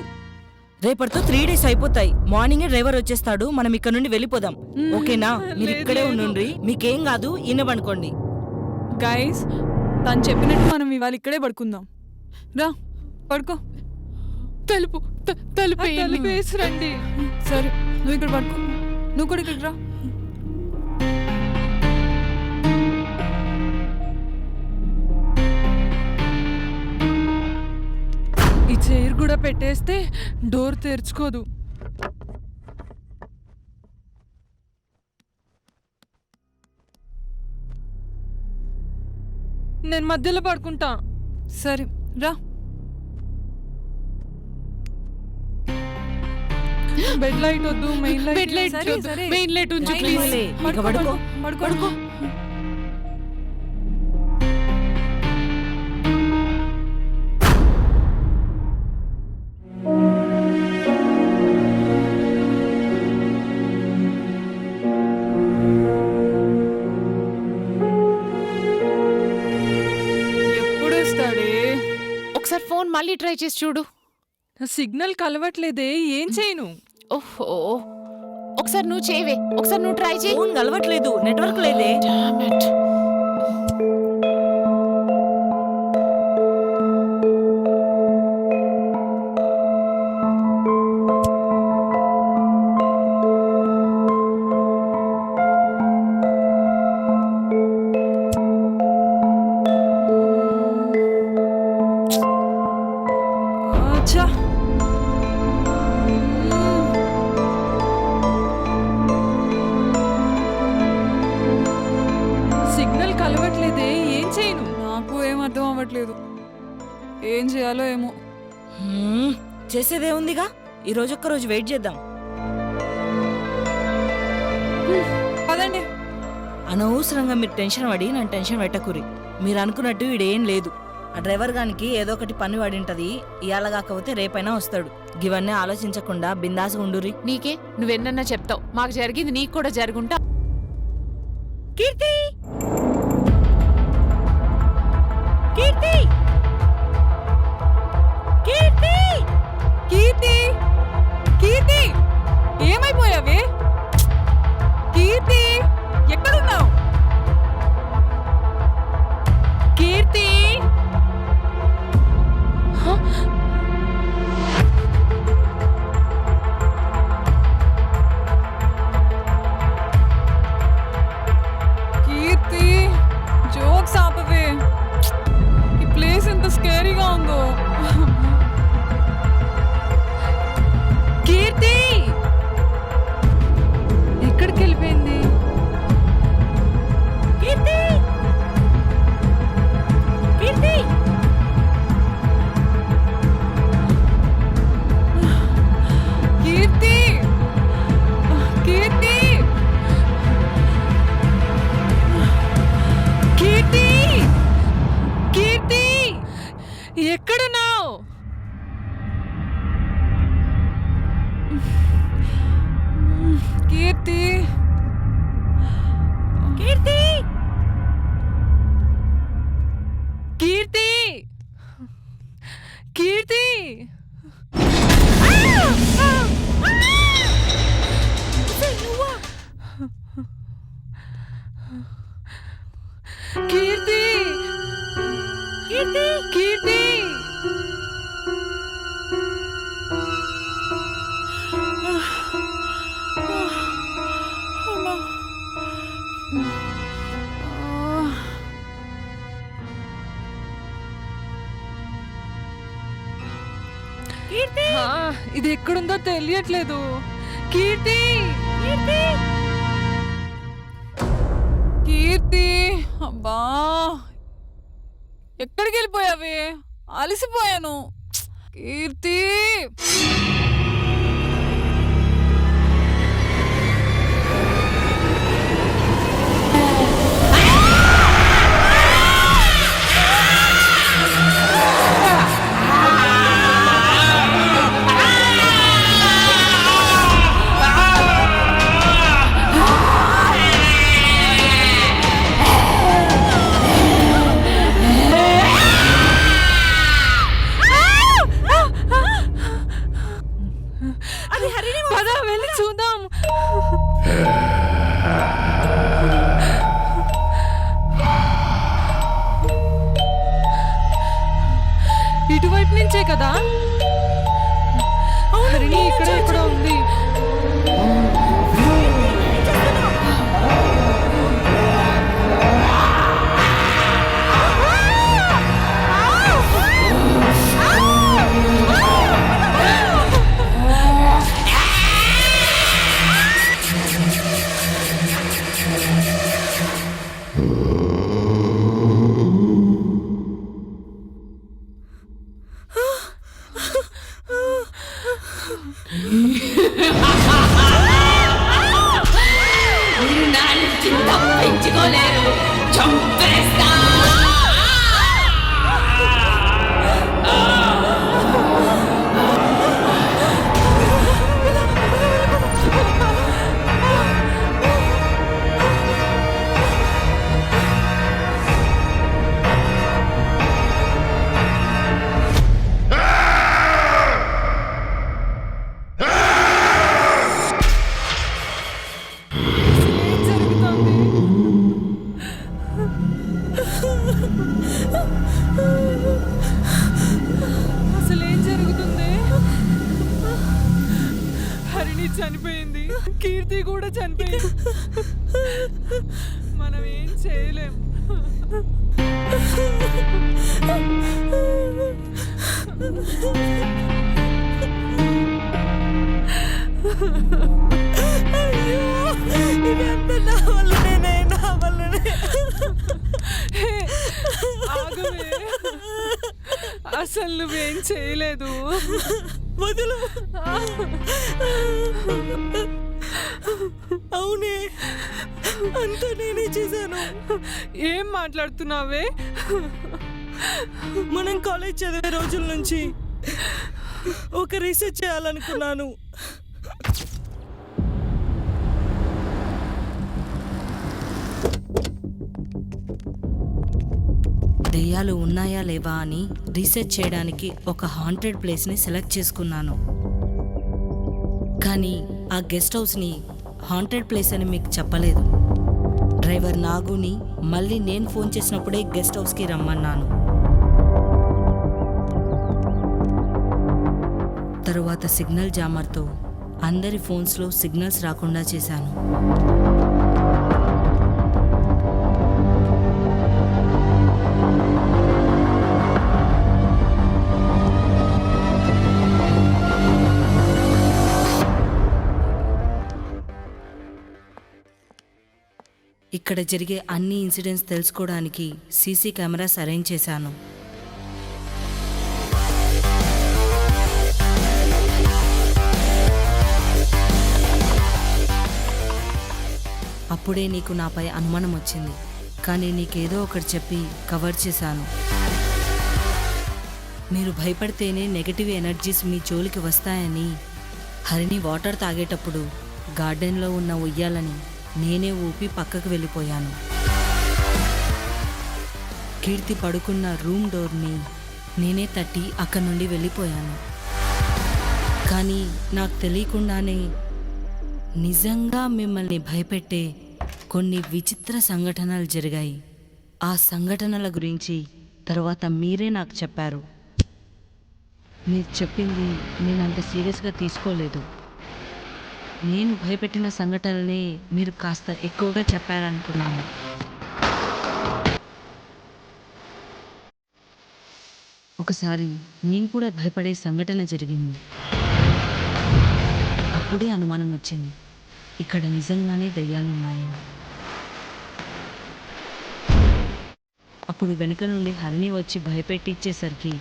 రేపటితో 3 days అయిపోతాయి. మార్నింగే డ్రైవర్ వచ్చేస్తాడు. మనం ఇక్కడ నుండి వెళ్ళిపోదాం, ఓకేనా? మీరు ఇక్కడే ఉండండి, మీకేం కాదు. ఇన్నబడుకోండి. గైస్, తను చెప్పినట్టు మనం ఇవాళ ఇక్కడే పడుకుందాం. రా పడుకో. తలుపేసి రండి. సరే, నువ్వు ఇక్కడ పడుకో. నువ్వు కూడా ఇక్కడ రా. ఈ చైర్ కూడా పెట్టేస్తే డోర్ తెరుచుకోదు. నేను మధ్యలో పడుకుంటా. సరే రా. బెడ్ లైట్ వద్దు, మెయిన్ లైట్ ఉంచు ప్లీజ్. పడుకో. ఎప్పుడు వస్తాడే? ఒకసారి ఫోన్ మళ్ళీ ట్రై చేసి చూడు. సిగ్నల్ కలవట్లేదే, ఏం చేయను? ఓహో, ఒకసారి నువ్వు చేయవే. ఒకసారి నువ్వు ట్రై చేయి. ఫోన్ కలవట్లేదు, నెట్వర్క్ లేదే. Damn it. అచ్చా, సిగ్నల్ కలవట్లేదే, ఏం చేయను? నాకు ఏం అర్థం అవ్వట్లేదు. ఏం చేయాలో ఏమో. చేసేదే ఉందిగా, ఈ రోజు ఒక్క రోజు వెయిట్ చేద్దాం. పదండి. అనవసరంగా మీరు టెన్షన్ పడి నన్ను టెన్షన్ పెట్టకూరి. మీరు అనుకున్నట్టు ఈడేం లేదు. ఆ డ్రైవర్ గానికి ఏదో ఒకటి పని పడింటది. ఇవాళ కాకపోతే రేపైనా వస్తాడు. ఇవన్నీ ఆలోచించకుండా బిందాసుగా ఉండురి. నీకే నువ్వెన్నన్నా చెప్తావు. మాకు జరిగింది నీకు కూడా జరుగుంటా. కీర్తి, కీర్తి, కీర్తి, కీర్తి, కీర్తి, ఏమైపోయావే? కీర్తి, ఎక్కడున్నావు? కీర్తి, కీర్తి కీర్తి ఇది ఎక్కడుందో తెలియట్లేదు. కీర్తి కీర్తి కీర్తి, అబ్బా ఎక్కడికి వెళ్ళిపోయావే? అలసిపోయాను. కీర్తి పద వెళ్ళి చూద్దాం. ఇటువైపు నుంచే కదా? హరిణి ఇక్కడ ఎక్కడ ఉంది. తప్పించుకోలేరు, చంపేస్తా. అసలేం జరుగుతుంది? హరిణి చనిపోయింది, కీర్తి కూడా చనిపోయింది. మనం ఏం చేయలేం. ఆగవే, అసలు నువ్వేం చేయలేదు. వదులు. అవునే, అంతా నేనే చేశాను. ఏం మాట్లాడుతున్నావే? మనం కాలేజ్ చదివే రోజుల నుంచి ఒక రీసెర్చ్ చేయాలనుకున్నాను. దెయ్యాలు ఉన్నాయా లేవా అని రీసెర్చ్ చేయడానికి ఒక హాంటెడ్ ప్లేస్ని సెలెక్ట్ చేసుకున్నాను. కానీ ఆ గెస్ట్ హౌస్ని హాంటెడ్ ప్లేస్ అని మీకు చెప్పలేదు. డ్రైవర్ నాగుని మళ్ళీ నేను ఫోన్ చేసినప్పుడే గెస్ట్ హౌస్కి రమ్మన్నాను. తరువాత సిగ్నల్ జామర్తో అందరి ఫోన్స్లో సిగ్నల్స్ రాకుండా చేశాను. ఇక్కడ జరిగే అన్ని ఇన్సిడెంట్స్ తెలుసుకోవడానికి సీసీ కెమెరాస్ అరేంజ్ చేశాను. అప్పుడే నీకు నాపై అనుమానం వచ్చింది, కానీ నీకేదో ఒకటి చెప్పి కవర్ చేశాను. మీరు భయపడితేనే నెగటివ్ ఎనర్జీస్ మీ జోలికి వస్తాయని హరిని వాటర్ తాగేటప్పుడు గార్డెన్లో ఉన్న ఉయ్యాలని నేనే ఊపి పక్కకు వెళ్ళిపోయాను. కీర్తి పడుకున్న రూమ్ డోర్ని నేనే తట్టి అక్కడి నుండి వెళ్ళిపోయాను. కానీ నాకు తెలియకుండానే నిజంగా మిమ్మల్ని భయపెట్టే కొన్ని విచిత్ర సంఘటనలు జరిగాయి. ఆ సంఘటనల గురించి తర్వాత మీరే నాకు చెప్పారు. మీరు చెప్పింది నేను అంత సీరియస్గా తీసుకోలేదు. నేను భయపెట్టిన సంఘటనలే మీరు కాస్త ఎక్కువగా చెప్పారనుకున్నాను. ఒకసారి నేను కూడా భయపడే సంఘటన జరిగింది. అప్పుడే అనుమానం వచ్చింది, ఇక్కడ నిజంగానే దయ్యాలు ఉన్నాయి. అప్పుడు వెనుక నుండి హరిణి వచ్చి భయపెట్టించేసరికి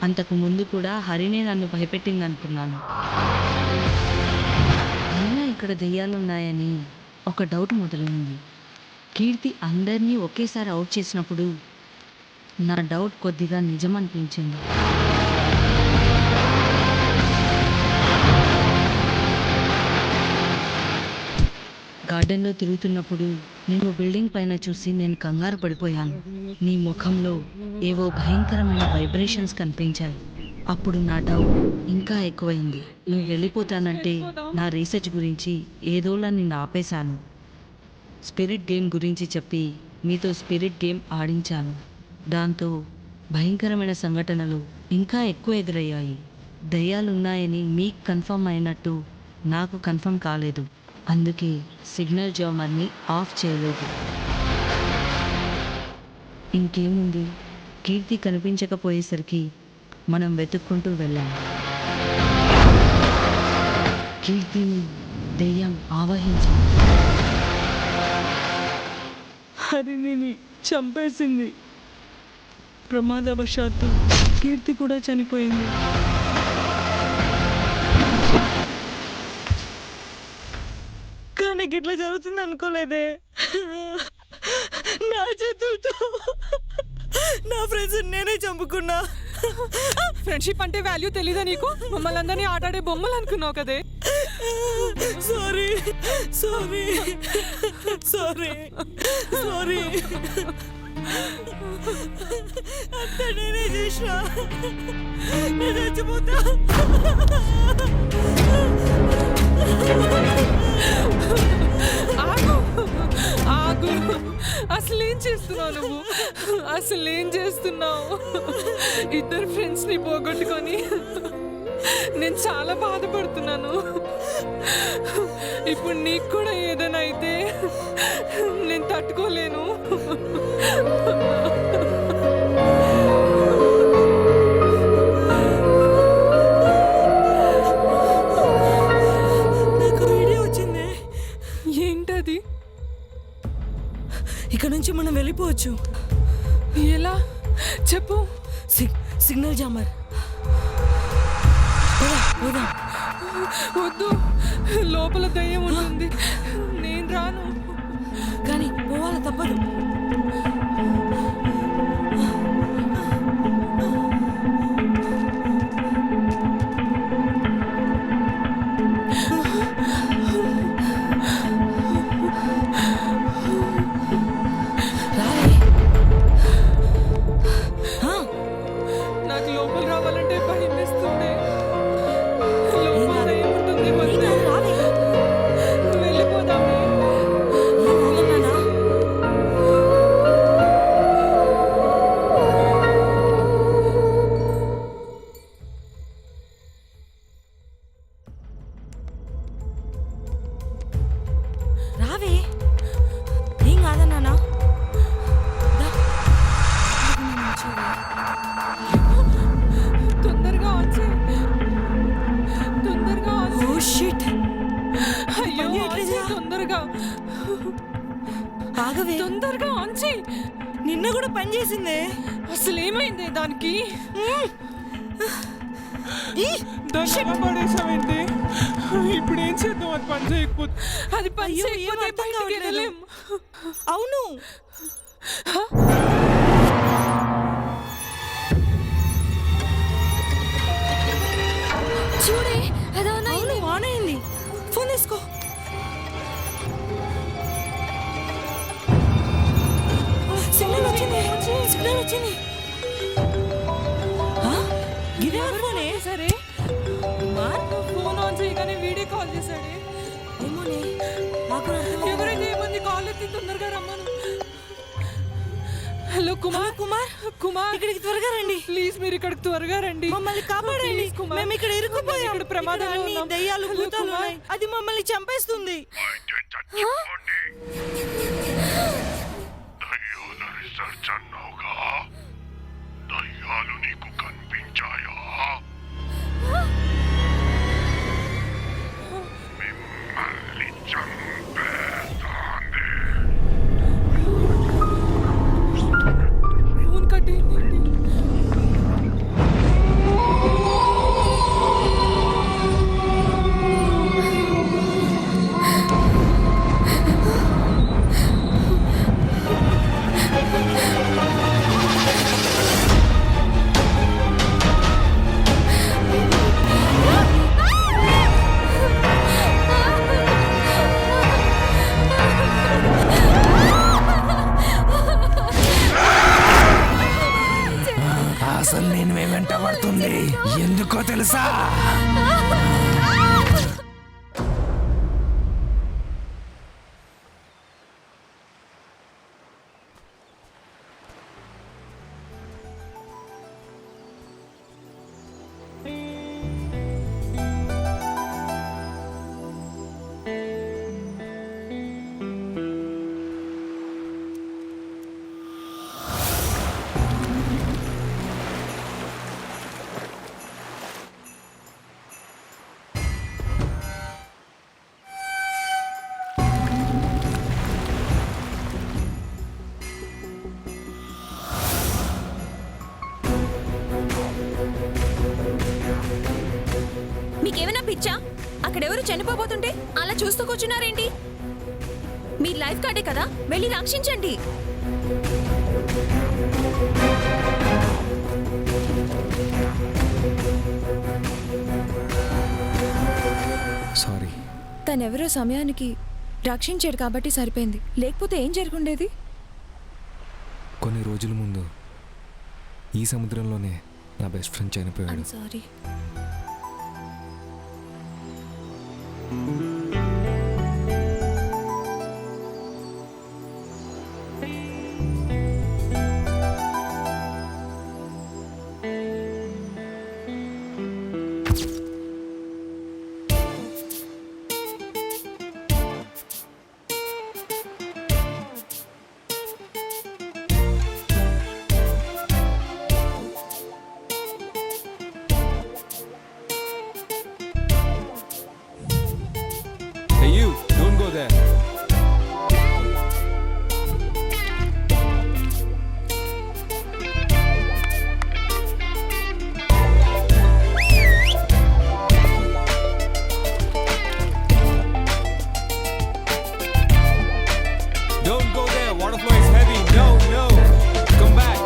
అంతకు ముందు కూడా హరిణి నన్ను భయపెట్టింది అనుకున్నాను. అయినా ఇక్కడ దెయ్యాలున్నాయని ఒక డౌట్ మొదలైంది. కీర్తి అందరినీ ఒకేసారి అవుట్ చేసినప్పుడు నా డౌట్ కొద్దిగా నిజమనిపించింది. గార్డెన్లో తిరుగుతున్నప్పుడు నేను బిల్డింగ్ పైన చూసి నేను కంగారు పడిపోయాను. నీ ముఖంలో ఏవో భయంకరమైన వైబ్రేషన్స్ కనిపించాయి. అప్పుడు నా డౌట్ ఇంకా ఎక్కువైంది. నువ్వు వెళ్ళిపోతానంటే నా రీసెర్చ్ గురించి ఏదోలా నిన్ను ఆపేశాను. స్పిరిట్ గేమ్ గురించి చెప్పి మీతో స్పిరిట్ గేమ్ ఆడించాను. దాంతో భయంకరమైన సంఘటనలు ఇంకా ఎక్కువ ఎదురయ్యాయి. దయ్యాలున్నాయని మీకు కన్ఫర్మ్ అయినట్టు నాకు కన్ఫర్మ్ కాలేదు. అందుకే సిగ్నల్ జామర్ని ఆఫ్ చేయలేదు. ఇంకేముంది, కీర్తి కనిపించకపోయేసరికి మనం వెతుక్కుంటూ వెళ్ళాం. కీర్తిని దెయ్యం ఆవహించింది. హరిణిని చంపేసింది. ప్రమాదవశాత్తు కీర్తి కూడా చనిపోయింది. కానీ ఇట్లా జరుగుతుంది అనుకోలేదే. నా చేతులతో నా ఫ్రెండ్స్ నేనే చంపుకున్నా. ఫ్రెండ్షిప్ అంటే వాల్యూ తెలీదా నీకు? మమ్మల్ని అందరినీ ఆటాడే బొమ్మలు అనుకున్నావు కదే. సారీ సారీ సారీ సారీ, అంతా నేనే చేసినా. నేను చచ్చిపోతా. ఆగు ఆగు, అసలేం చేస్తున్నావు నువ్వు? అసలేం చేస్తున్నావు? ఇద్దరు ఫ్రెండ్స్ని పోగొట్టుకొని నేను చాలా బాధపడుతున్నాను. ఇప్పుడు నీకు కూడా ఏదైనా అయితే నేను తట్టుకోలేను. నాకు ఐడియా వచ్చింది. ఏంటది? ఇక్కడ నుంచి మనం వెళ్ళిపోవచ్చు. ఎలా చెప్పు? Signal jammer. పోదాం. వద్దు, లోపల దయ్యం ఉంటుంది. నేను రాను. కానీ పోవాలి, తప్పదు. నాకు లోపల రావాలంటే భయం వేస్తుంది. లోపల దయ్యం ఉంటుంది. వెళ్ళిపోదామే. రావే, ఏం కాదా నాన్న? తొందరగా ఆన్ చేయి. తొందరగా ఆన్ చేయి. Oh shit. అయ్యో, ఆన్ చేయి తొందరగా. ఆగవే, తొందరగా ఆన్ చేయి. నిన్న కూడా పని చేసిందే. అసలు ఏమైంది దానికి? దాన్ని పడేసావేంటి? ఇప్పుడు ఏం చేద్దాం? అది పని చేయకపోతే? అది పని చేయకపోతే బయటికి వెళ్ళలేం. అవును, చూడే అదో అవును, ఆన్ అయింది. ఫోన్ తీసుకో. సిగ్నల్ వచ్చింది. సిగ్నల్ వచ్చింది. గిదెవరి ఫోనే? సరే, ఫోన్ ఆన్ చేయగానే వీడియో కాల్ చేశాడే. ఏమోనే, నాకు ఎవరైతే ఏమంది కాల్ ఎత్తి తొందరగా రమ్మను. హలో హలో కుమార్ కుమార్ కుమార్ ఇక్కడికి త్వరగా రండి. ప్లీజ్ మీరు ఇక్కడికి త్వరగా రండి. మమ్మల్ని కాపాడండి. Please, కుమార్. మేము ఇక్కడ ఇరుక్కుపోయాం. ఇక్కడ ప్రమాదంలో ఇక్కడ అన్ని ఉన్నాం. దయ్యాలు హలో, భూతాలు కుమార్. ఉన్నాయి. అది మమ్మల్ని చంపేస్తుంది. దయ్యాల రీసెర్చ్ అన్నావుగా, దయ్యాలు నీకు కనిపించాయా? మిమ్మల్ని చంపేస్తాంది. ఫోన్ కట్టేయండి. అసలు నేను వెంట పడుతుంది ఎందుకో తెలుసా? మీకేమైనా పిచ్చా? అక్కడెవరు చనిపోబోతుంటే అలా చూస్తూ కూర్చున్నారేంటి? మీ లైఫ్ కార్డే కదా, వెళ్ళి రక్షించండి. సారీ. తనెవరో సమయానికి రక్షించాడు కాబట్టి సరిపోయింది, లేకపోతే ఏం జరుగుండేది? కొన్ని రోజుల ముందు ఈ సముద్రంలోనే నా బెస్ట్ ఫ్రెండ్ చనిపోయాడు. Sorry. Hey you, don't go there. Don't go there. Water flow is heavy. No, no. Come back.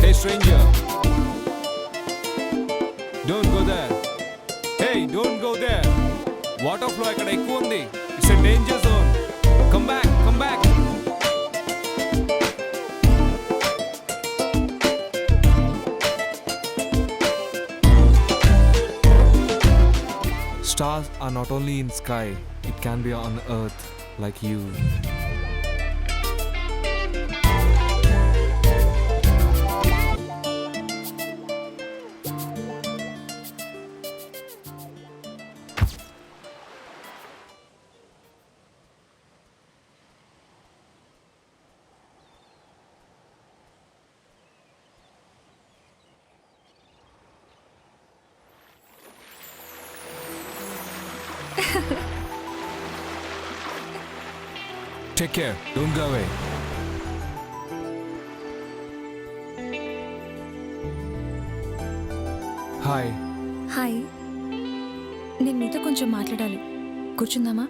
Hey stranger. Don't go there. Hey, don't go there. Water flow ఇక్కడ ఎక్కువ ఉంది. It's a danger zone. Come back, come back. Stars are not only in sky, it can be on earth like you. Take care. Don't go away. Hi. Hi. నేను మీతో కొంచెం మాట్లాడాలి. కూర్చుందామా?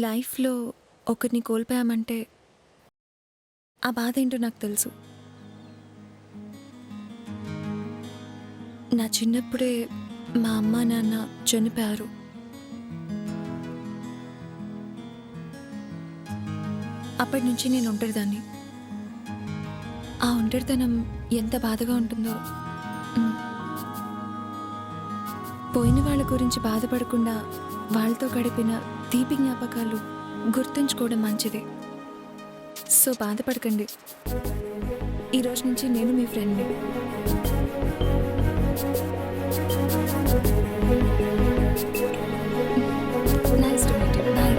లైఫ్లో ఒకరిని కోల్పోయామంటే ఆ బాధ ఏంటో నాకు తెలుసు. నా చిన్నప్పుడే మా అమ్మ నాన్న చనిపోయారు. అప్పటి నుంచి నేను ఒంటరిదాన్ని. ఆ ఒంటరితనం ఎంత బాధగా ఉంటుందో. పోయిన వాళ్ళ గురించి బాధపడకుండా వాళ్ళతో గడిపిన తీపి జ్ఞాపకాలు గుర్తుంచుకోవడం మంచిది. సో బాధపడకండి. ఈరోజు నుంచి నేను మీ ఫ్రెండ్ని. Nice to meet you. Bye.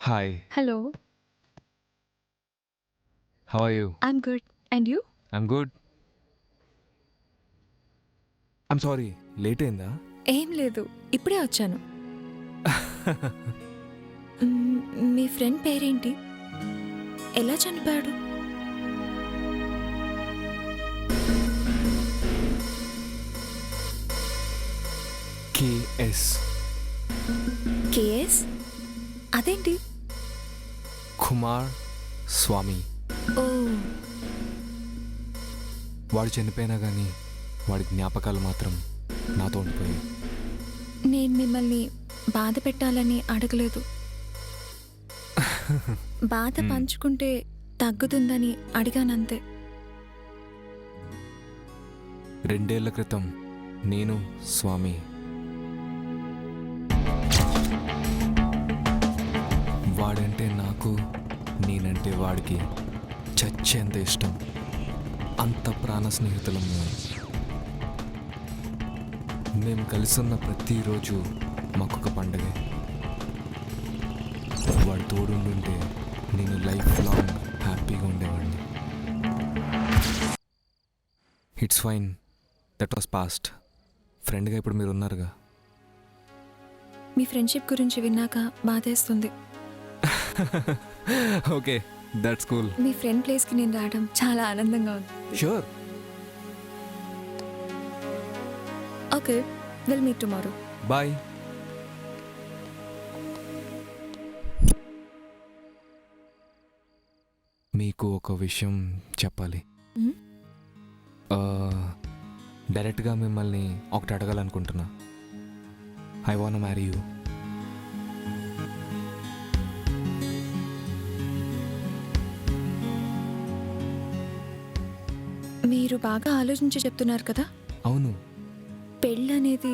Hi, hello. how are you? I'm good. And you? I'm good. I'm sorry, late అయిందా? ఏం లేదు, ఇప్పుడే వచ్చాను. మీ ఫ్రెండ్ పేరేంటి? ఎలా చనిపోయాడు? KS. కేఎస్? అదేంటి? కుమార్ స్వామి. ఓ, వాడు చనిపోయినా కానీ వాడి జ్ఞాపకాలు మాత్రం నాతో ఉండిపోయాయి. నేను మిమ్మల్ని బాధ పెట్టాలని అడగలేదు. బాధ పంచుకుంటే తగ్గుతుందని అడిగానంతే. 2 ఏళ్ల క్రితం నేను స్వామి వాడంటే నాకు, నేనంటే వాడికి చచ్చేంత ఇష్టం. అంత ప్రాణ స్నేహితులం మేము కలిసి ఉన్న ప్రతిరోజు మాకొక పండగే. వాడు తోడుండుంటే నేను లైఫ్ లాంగ్ హ్యాపీగా ఉండేవాడిని. It's fine, that was past. ఫ్రెండ్గా ఇప్పుడు మీరు ఉన్నారుగా. మీ ఫ్రెండ్షిప్ గురించి విన్నాక బాధేస్తుంది. Okay, that's cool. మీ ఫ్రెండ్ ప్లేస్కి నేను రావడం చాలా ఆనందంగా ఉంది. Sure. Okay, will meet tomorrow. Bye. మీకు ఒక విషయం చెప్పాలి. డైరెక్ట్గా మిమ్మల్ని ఒకటి అడగాలనుకుంటున్నా. I want marry you. మీరు బాగా ఆలోచించి చెప్తున్నారు కదా. అవును. పెళ్ళనేది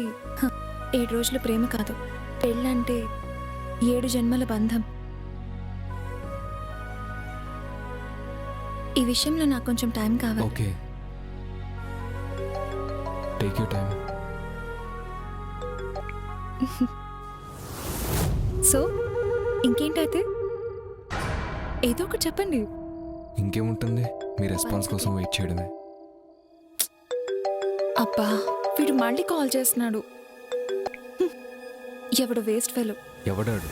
7 రోజుల ప్రేమ కాదు. పెళ్ళంటే 7 జన్మల బంధం. ఈ విషయంలో నాకు కొంచెం టైం కావాలి. Okay, take your time. So ఇంకేంటైతే? ఏదో ఒకటి చెప్పండి. ఇంకేముంటుంది, మీ రెస్పాన్స్ కోసం వెయిట్ చేయడమే. అబ్బా, వీడు మళ్ళీ కాల్ చేస్తున్నాడు. ఎవడు వేస్ట్ ఫెలో. ఎవడాడు?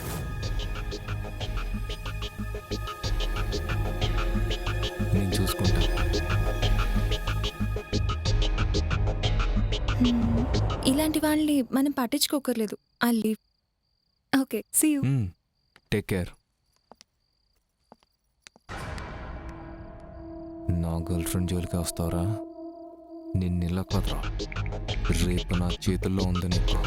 నేను చూసుకుంటా. ఇలాంటి వాళ్ళని మనం పట్టించుకోకర్లేదు. ఆ leave. Okay see you. Take care. నా గర్ల్ ఫ్రెండ్ జోలికి వస్తావరా? నిన్నిలా కదరా, రేపు నా చేతుల్లో ఉంది నీకు.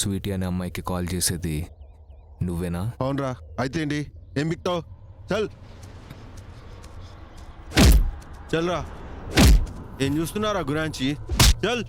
స్వీటీ అనే అమ్మాయికి కాల్ చేసేది నువ్వేనా? అవునరా. అయితే ఏంటి? ఏం బిక్తావు? చల్ చల్రా. ఏం చూస్తున్నారా గురాంచి? చల్.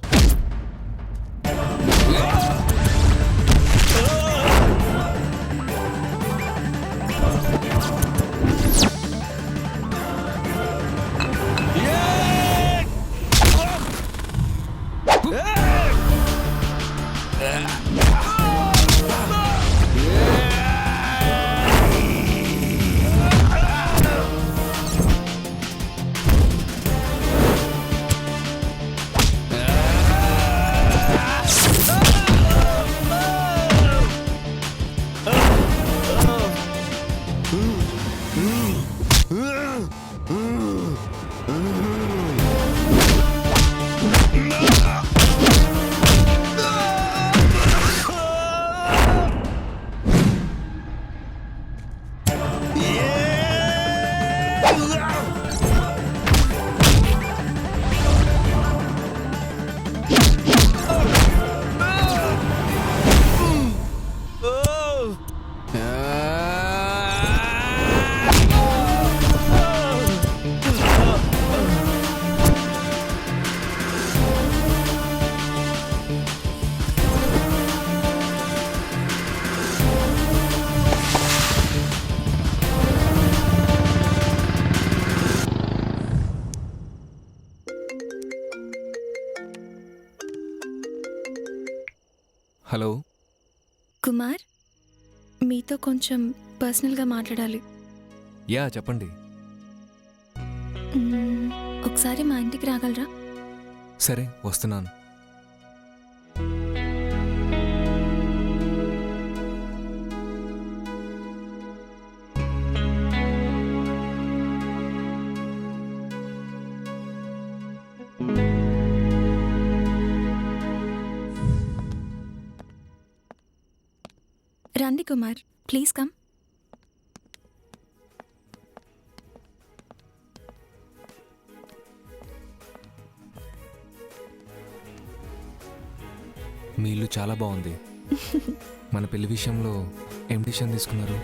హలో కుమార్, మీతో కొంచెం పర్సనల్గా మాట్లాడాలి. యా చెప్పండి. ఒకసారి మా ఇంటికి రాగలరా? సరే వస్తున్నాను. రండి కుమార్, ప్లీజ్ కమ్. మీ ఇల్లు చాలా బాగుంది. మన పెళ్లి విషయంలో ఏం డిసిషన్ తీసుకున్నారు?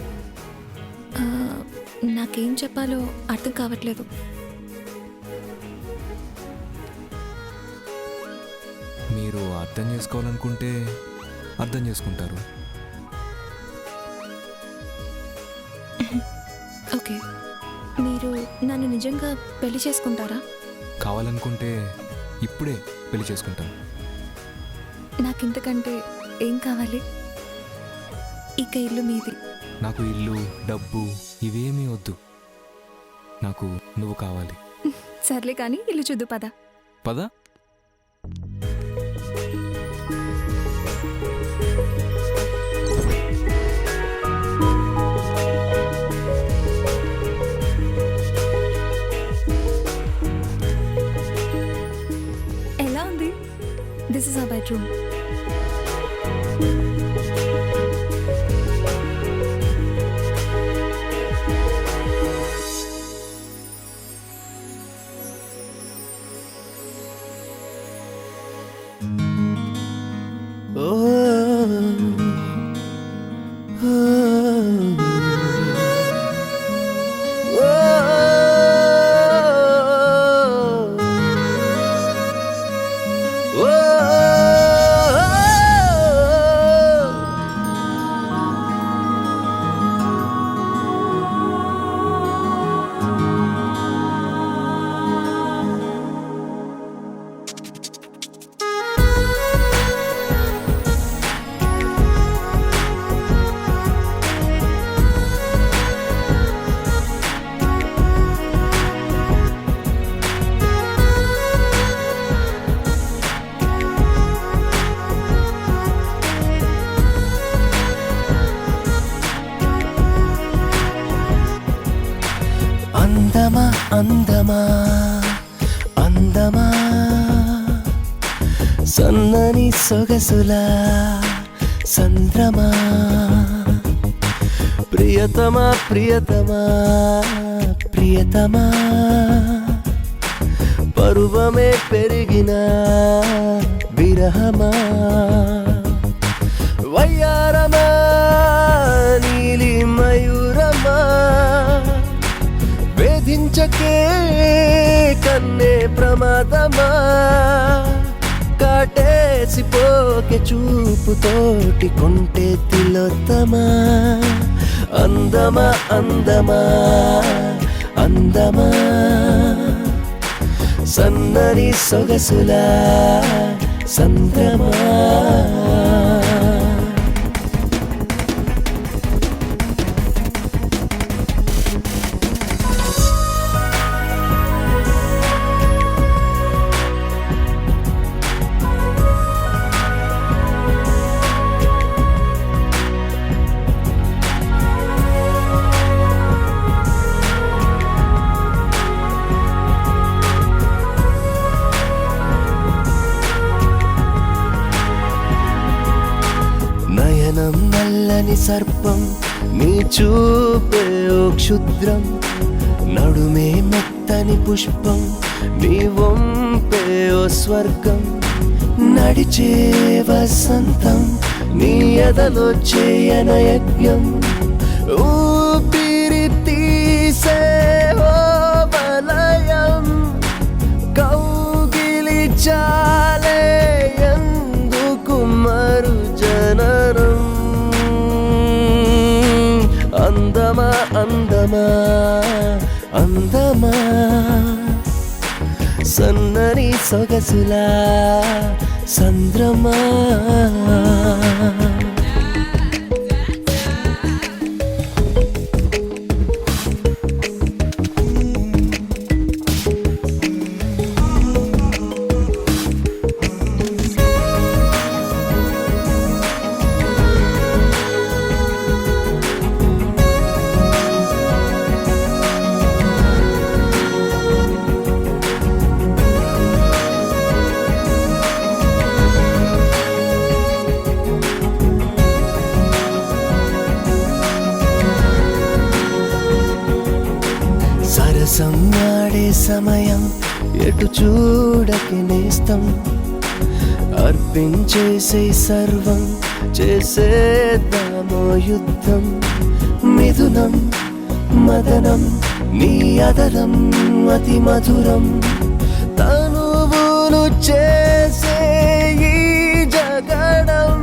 నాకేం చెప్పాలో అర్థం కావట్లేదు. మీరు అర్థం చేసుకోవాలనుకుంటే అర్థం చేసుకుంటారు. ఓకే, మీరు నన్ను నిజంగా పెళ్లి చేసుకుంటారా? కావాలనుకుంటే ఇప్పుడే పెళ్లి చేసుకుంటాను. నాకింతకంటే ఏం కావాలి? ఇక ఇల్లు మీది. నాకు ఇల్లు, డబ్బు ఇవేమీ వద్దు. నాకు నువ్వు కావాలి. సర్లే కానీ ఇల్లు చూద్దు పద. పద. ఎలా ఉంది? This is our bedroom. అందమా అందమా సన్నని సొగసులా సంద్రమా ప్రియతమా ప్రియతమా ప్రియతమా పరువమే పెరిగిన విరహమా వయ్యారమా నీలి మయూరమా వేధించకే కన్నే ప్రమాదమా కాటేసిపోకే చూపుతోటి కొంటే తిలోత్తమా అందమా అందమా అందమా సన్నని సొగసులా సంద్రమా నయనం నల్లని సర్పం నీ చూపే ఓ క్షుద్రం నడుమే మెత్తని పుష్పం నీ వంపే ఓ స్వర్గం నడిచే వసంతం నీ ఎదలో చేయన యజ్ఞం ఊపిరి తీసే ఓ వలయం కౌగిలి చాలే ఎందుకు మరు జనరం అందమా అందమా అందమా సన్నని సొగసులా సంద్రమా సరసం ఆడే సమయం ఎటు చూడకి నేస్తం అర్పించేసే సర్వం చేసేద్దామో యుద్ధం మిథునం మదనం నీ అదరం అతి మధురం తనువులు చేసే ఈ జగడం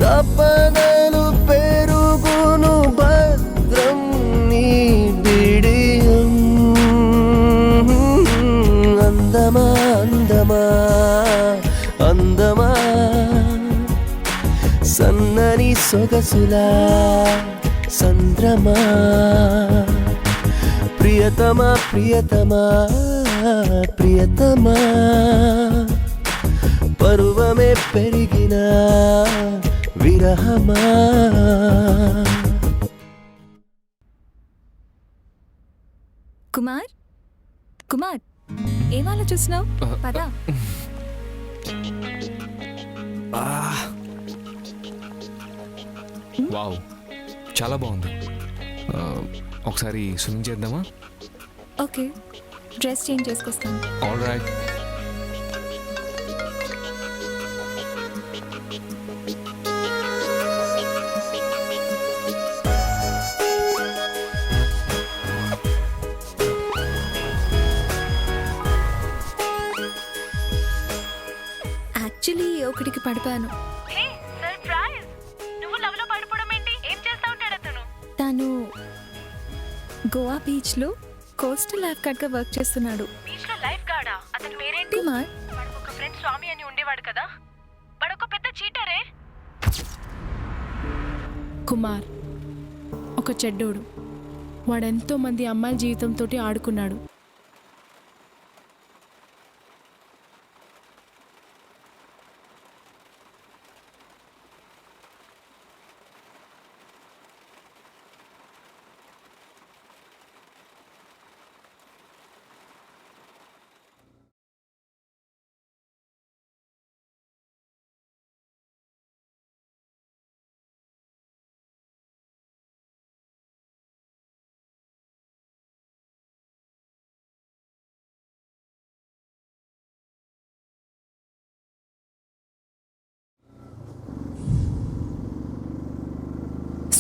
తపనలు పెరుగును భద్రం నీ బిడియం అందమా అందమా అందమా సన్నని సొగసులా సంద్రమా ప్రియతమా ప్రియతమా ప్రియతమా పరువమే పెరిగిన విరహమా కుమార్ కుమార్ ఏం ఆలోచిస్తున్నావు పదా వావ్ చాలా బాగుంది. ఒకసారి స్విమ్మింగ్ చేద్దామా? ఓకే డ్రెస్ చేంజ్ చేసుకొస్తాను. All right. యాక్చువల్లీ ఒకటికి పడిపోయాను. తను గోవా బీచ్ లో కోస్టల్ లైఫ్ గార్డ్ గా వర్క్ చేస్తున్నాడు. బీచ్ లో లైఫ్ గార్డా? అతని పేరేంటి? కుమార్. వాడికి ఒక ఫ్రెండ్ స్వామి అని ఉండేవాడు కదా, వాడొక పెద్ద చీటరే. కుమార్ ఒక చెడ్డోడు. వాడెంతో మంది అమ్మాయిల జీవితంతో ఆడుకున్నాడు.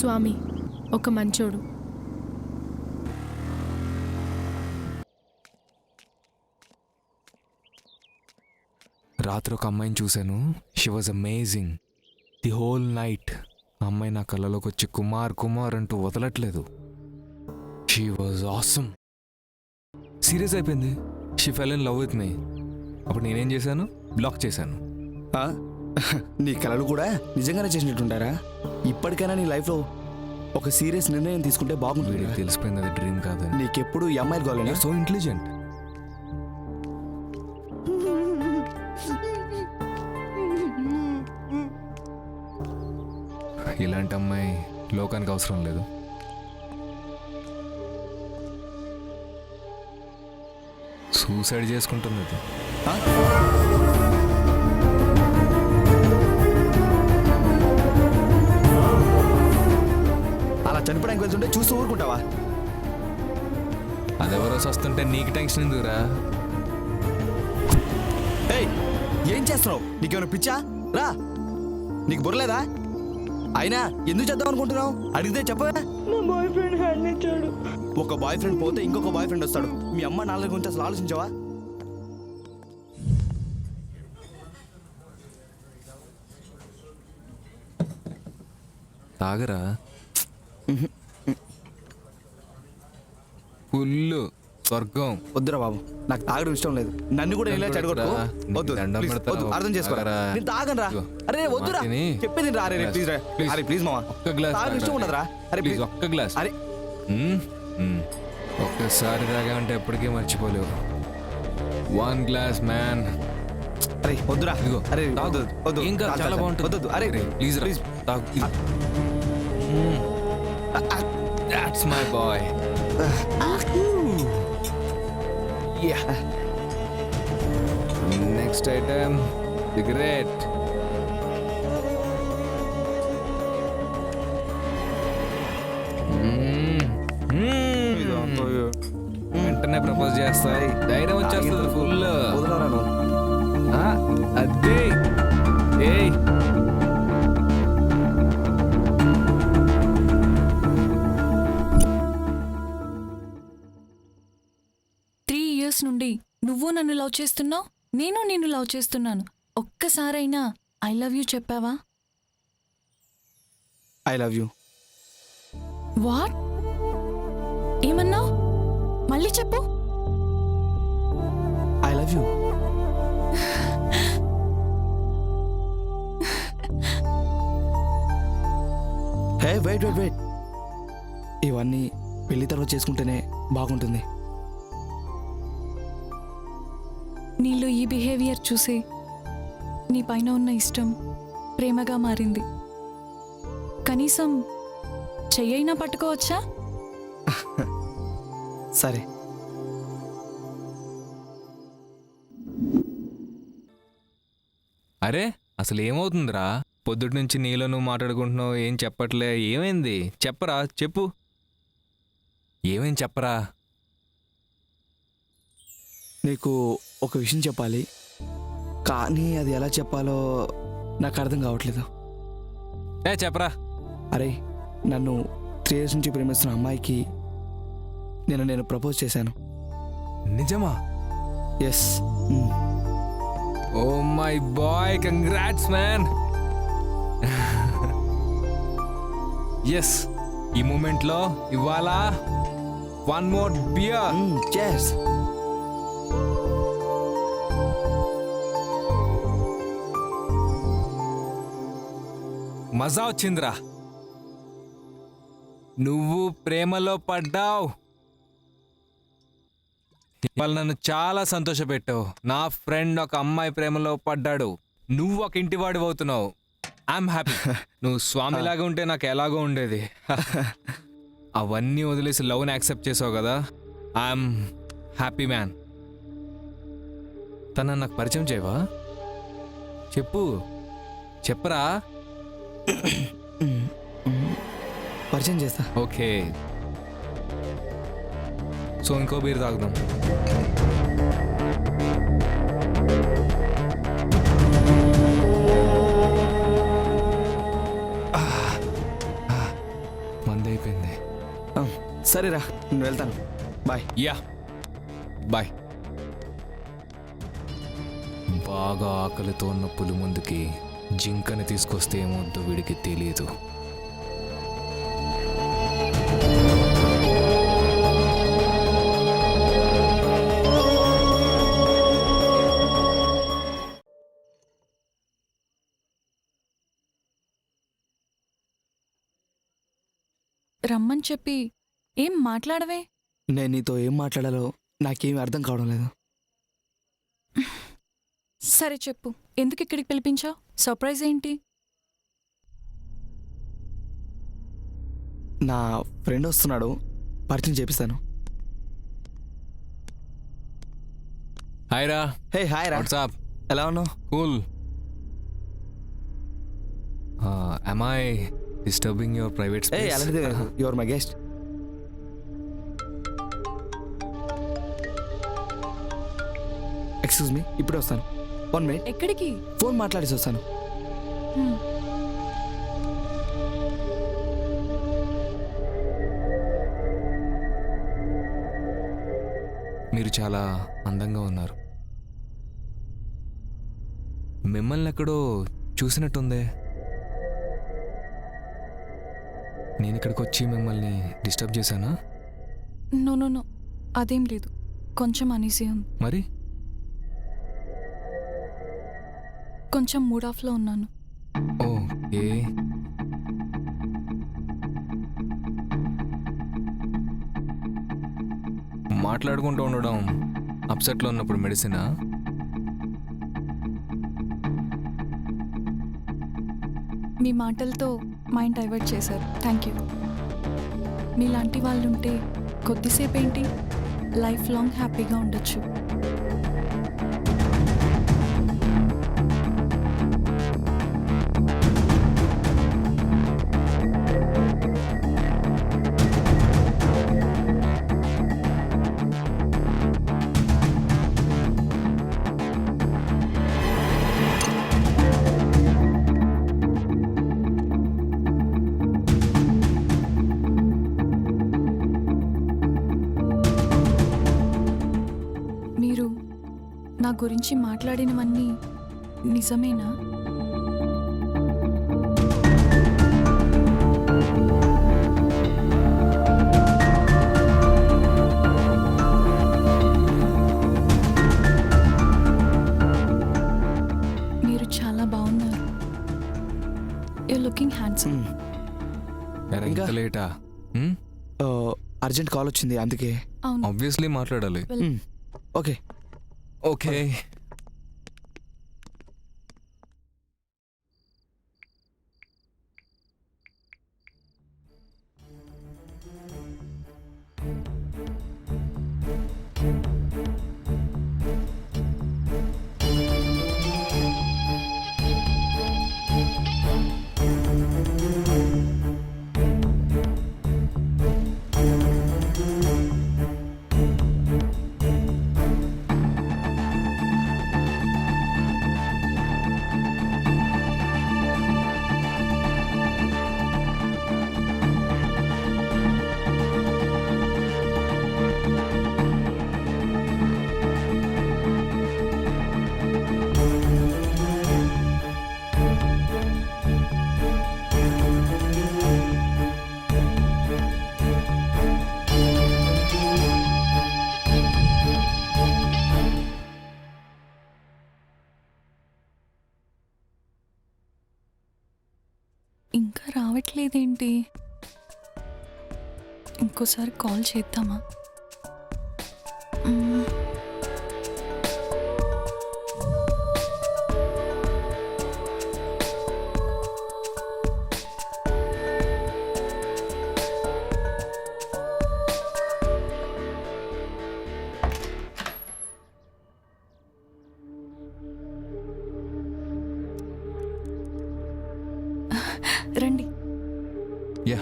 స్వామి ఒక మంచోడు. రాత్రి ఒక అమ్మాయిని చూశాను. She was amazing the whole night. ఆ అమ్మాయి నా కళ్ళలోకి వచ్చి కుమార్ కుమార్ అంటూ వదలట్లేదు. She was awesome. సీరియస్ అయిపోయింది. She fell in love with me. అప్పుడు నేనేం చేశాను? బ్లాక్ చేశాను. నీ కళలు కూడా నిజంగానే చేసినట్టుంటారా? ఇప్పటికైనా నీ లైఫ్లో ఒక సీరియస్ నిర్ణయం తీసుకుంటే బాగుంటుంది. వీడికి తెలిసిపోయింది అది డ్రీమ్ కాదని. నీకెప్పుడు ఈ అమ్మాయిలు కావాలి. So intelligent. ఇలాంటి అమ్మాయి లోకానికి అవసరం లేదు. సూసైడ్ చేసుకుంటున్నది. అలా చనిపోవడానికి వెళ్తుంటే చూస్తూ ఊరుకుంటావా? అదెవరో వస్తుంటే నీకు టెన్షన్ ఎందుకురా? ఏయ్, ఏం చేస్తున్నావు? నీకేమైనా పిచ్చా? రా, నీకు బుర్రలేదా? అయినా ఎందుకు చేద్దాం అనుకుంటున్నావు? అడిగితే చెప్పవా? నా బాయ్ ఫ్రెండ్ హ్యాండ్ ఇచ్చాడు. ఒక బాయ్ ఫ్రెండ్ పోతే ఇంకొక బాయ్ ఫ్రెండ్ వస్తాడు. మీ అమ్మ నాన్న గురించి అసలు ఆలోచించావా? తాగరా. ఫుల్లు స్వర్గం. వద్దురా బాబు, నాకు తాగడం ఇష్టం లేదు. నన్ను కూడా ఇలా చెడగొట్టు. వద్దు, please, వద్దు, అర్థం చేసుకోరా. నేను తాగను రా. అరే వద్దురా, చెప్పేది రా. అరే ప్లీజ్ రా. అరే ప్లీజ్ మావా, ఒక్క గ్లాస్ తాగడం ఇష్టం ఉండదురా. అరే ప్లీజ్ ఒక్క గ్లాస్. అరే ఒక్కసారి తాగామంటే ఎప్పటికీ మర్చిపోలేవు. 1 glass మ్యాన్. అరే వద్దురా. అరే తాగు. వద్దు, ఇంకా చాలా బాగుంటుంది. వద్దు. అరే ప్లీజ్ ప్లీజ్ తాగు. That's my boy. Yeah. Next item, cigarette. వెంటనే ప్రపోజ్ చేస్తాయి. ధైర్యం వచ్చేస్తుంది ఫుల్. అదే ఏయ్ 3 years నుండి నువ్వు నన్ను లవ్ చేస్తున్నావు, నేను నిన్ను లవ్ చేస్తున్నాను. ఒక్కసారైనా ఐ లవ్ యూ చెప్పావా? I love you. వాట్? ఏమన్నావు? మళ్ళీ చెప్పు. I love you. Hey wait wait wait, ఇవన్నీ పెళ్లి తర్వాత చేసుకుంటేనే బాగుంటుంది. నీలో ఈ బిహేవియర్ చూసి నీ పైన ఉన్న ఇష్టం ప్రేమగా మారింది. కనీసం చెయ్యైనా పట్టుకోవచ్చా? సరే. అరే అసలు ఏమవుతుందిరా? పొద్దుటి నుంచి నీలో నువ్వు మాట్లాడుకుంటున్నావు, ఏం చెప్పట్లే. ఏమైంది? చెప్పరా, చెప్పు. ఏమేం చెప్పరా? నీకు ఒక విషయం చెప్పాలి, కానీ అది ఎలా చెప్పాలో నాకు అర్థం కావట్లేదు. చెప్పరా. అరే నన్ను 3 years నుంచి ప్రేమిస్తున్న అమ్మాయికి నేను ప్రపోజ్ చేశాను. నిజమా? Yes. Oh my boy, congrats man. Yes, ఈ మూమెంట్లో ఇవాళ 1 more beer. Cheers. మజా వచ్చిందిరా. నువ్వు ప్రేమలో పడ్డావు. ఇవాళ నన్ను చాలా సంతోషపెట్టావు. నా ఫ్రెండ్ ఒక అమ్మాయి ప్రేమలో పడ్డాడు, నువ్వు ఒక ఇంటివాడివి అవుతున్నావు. I'm happy. నువ్వు స్వామిలాగా ఉంటే నాకు ఎలాగో ఉండేది. అవన్నీ వదిలేసి లవ్ని యాక్సెప్ట్ చేసావు కదా. I'm happy man. తన నాకు పరిచయం చేయవా? చెప్పు, చెప్పరా. పరిచయం చేస్తా. ఓకే, సో ఇంకో బీర్ తాగుదాం. సరేరా నేను వెళ్తాను. బాయ్. Yeah bye. బాగా ఆకలితో ఉన్న పులి ముందుకి జింకని తీసుకొస్తే ఏమవుద్దో వీడికి తెలియదు. రమ్మని చెప్పి ఏం మాట్లాడవే? నేను నీతో ఏం మాట్లాడాలో నాకేమీ అర్థం కావడం లేదు. సరే చెప్పు, ఎందుకు ఇక్కడికి పిలిపించావు? సర్ప్రైజ్ ఏంటి? నా ఫ్రెండ్ వస్తున్నాడు, పరిచయం చేపిస్తాను. హాయ్ రా. హే హాయ్ రా. వాట్సాప్? ఎలా ఉన్నావు? Cool. am I disturbing your private A space? అలాంటిది your my guest. Excuse me, ఇప్పుడే వస్తాను. 1 minute. ఎక్కడికి? ఫోన్ మాట్లాడేసి వస్తాను. మీరు చాలా అందంగా ఉన్నారు. మిమ్మల్ని ఎక్కడో చూసినట్టుందే. నేను ఇక్కడికి వచ్చి మిమ్మల్ని డిస్టర్బ్ చేశానా? నో నో నో, అదేం లేదు. కొంచెం అనీజీ ఉంది. మరి కొంచెం మూడ్ ఆఫ్లో ఉన్నాను. ఓకే. మాట్లాడుకుంటూ ఉండడం అప్సెట్లో ఉన్నప్పుడు మెడిసినా? మీ మాటలతో మైండ్ డైవర్ట్ చేశారు. Thank you. మీలాంటి వాళ్ళు ఉంటే కొద్దిసేపు ఏంటి, లైఫ్ లాంగ్ హ్యాపీగా ఉండొచ్చు. మీరు నా గురించి మాట్లాడినవన్నీ నిజమేనా? మీరు చాలా బాగున్నారు. You looking handsome. ఇంకా లేటా? అర్జెంట్ కాల్ వచ్చింది అందుకే. అవును. ఆబ్వియస్లీ మాట్లాడాలి. Okay okay. ఇంకా రావట్లేదేంటి? ఇంకోసారి కాల్ చేద్దామా? రండి. యా.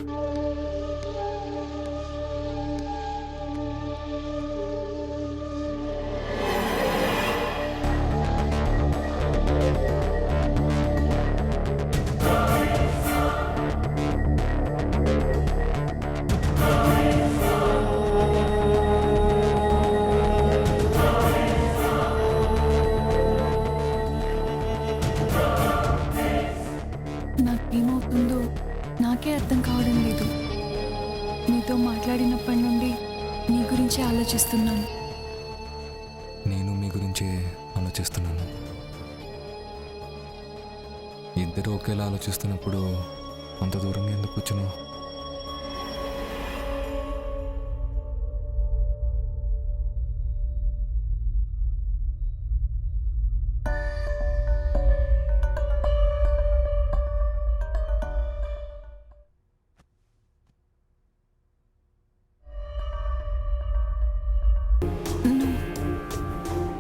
నాకే అర్థం కావడం లేదు. నీతో మాట్లాడినప్పటి నుండి నీ గురించే ఆలోచిస్తున్నాను. నేను మీ గురించే ఆలోచిస్తున్నాను. ఇద్దరు ఒకేలా ఆలోచిస్తున్నప్పుడు అంత దూరంగా ఎందుకు కూర్చున్నావు?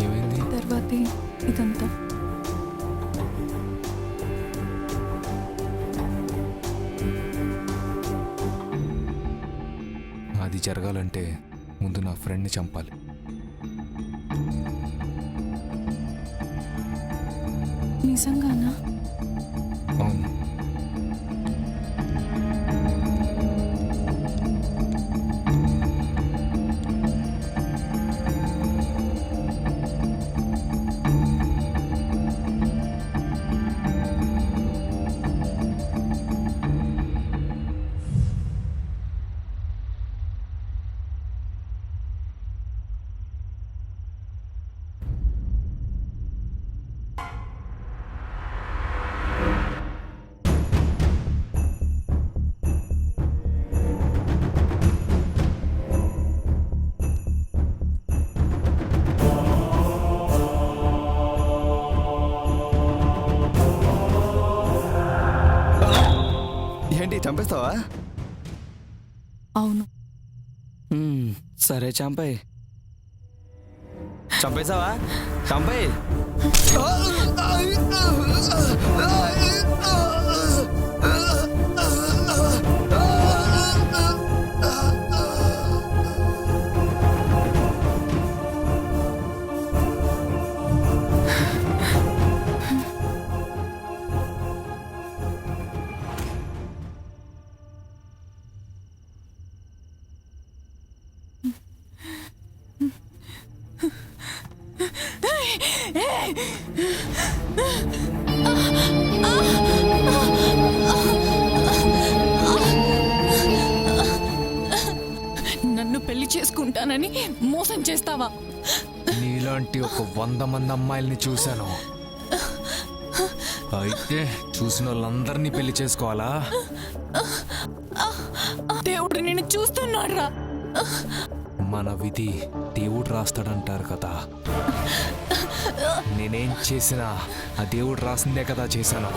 ఏమైంది? తర్వాతే ఇదంతా. అది జరగాలంటే ముందు నా ఫ్రెండ్ని చంపాలి. నిజంగానా? అవును. ఏంటి చంపేస్తావా? అవును. సరే చంపేయ్. చంపేసావా? చంపేయ్. నన్ను పెళ్లి చేసుకుంటానని మోసం చేస్తావా? నీలాంటి ఒక 100 మంది అమ్మాయిల్ని చూశాను. అయితే చూసిన వాళ్ళందరినీ పెళ్లి చేసుకోవాలా? దేవుడు నిన్ను చూస్తున్నాడ్రా. మన విధి దేవుడు రాస్తాడంటారు కదా. నేనేం చేసినా ఆ దేవుడు రాసిందే కదా చేశాను.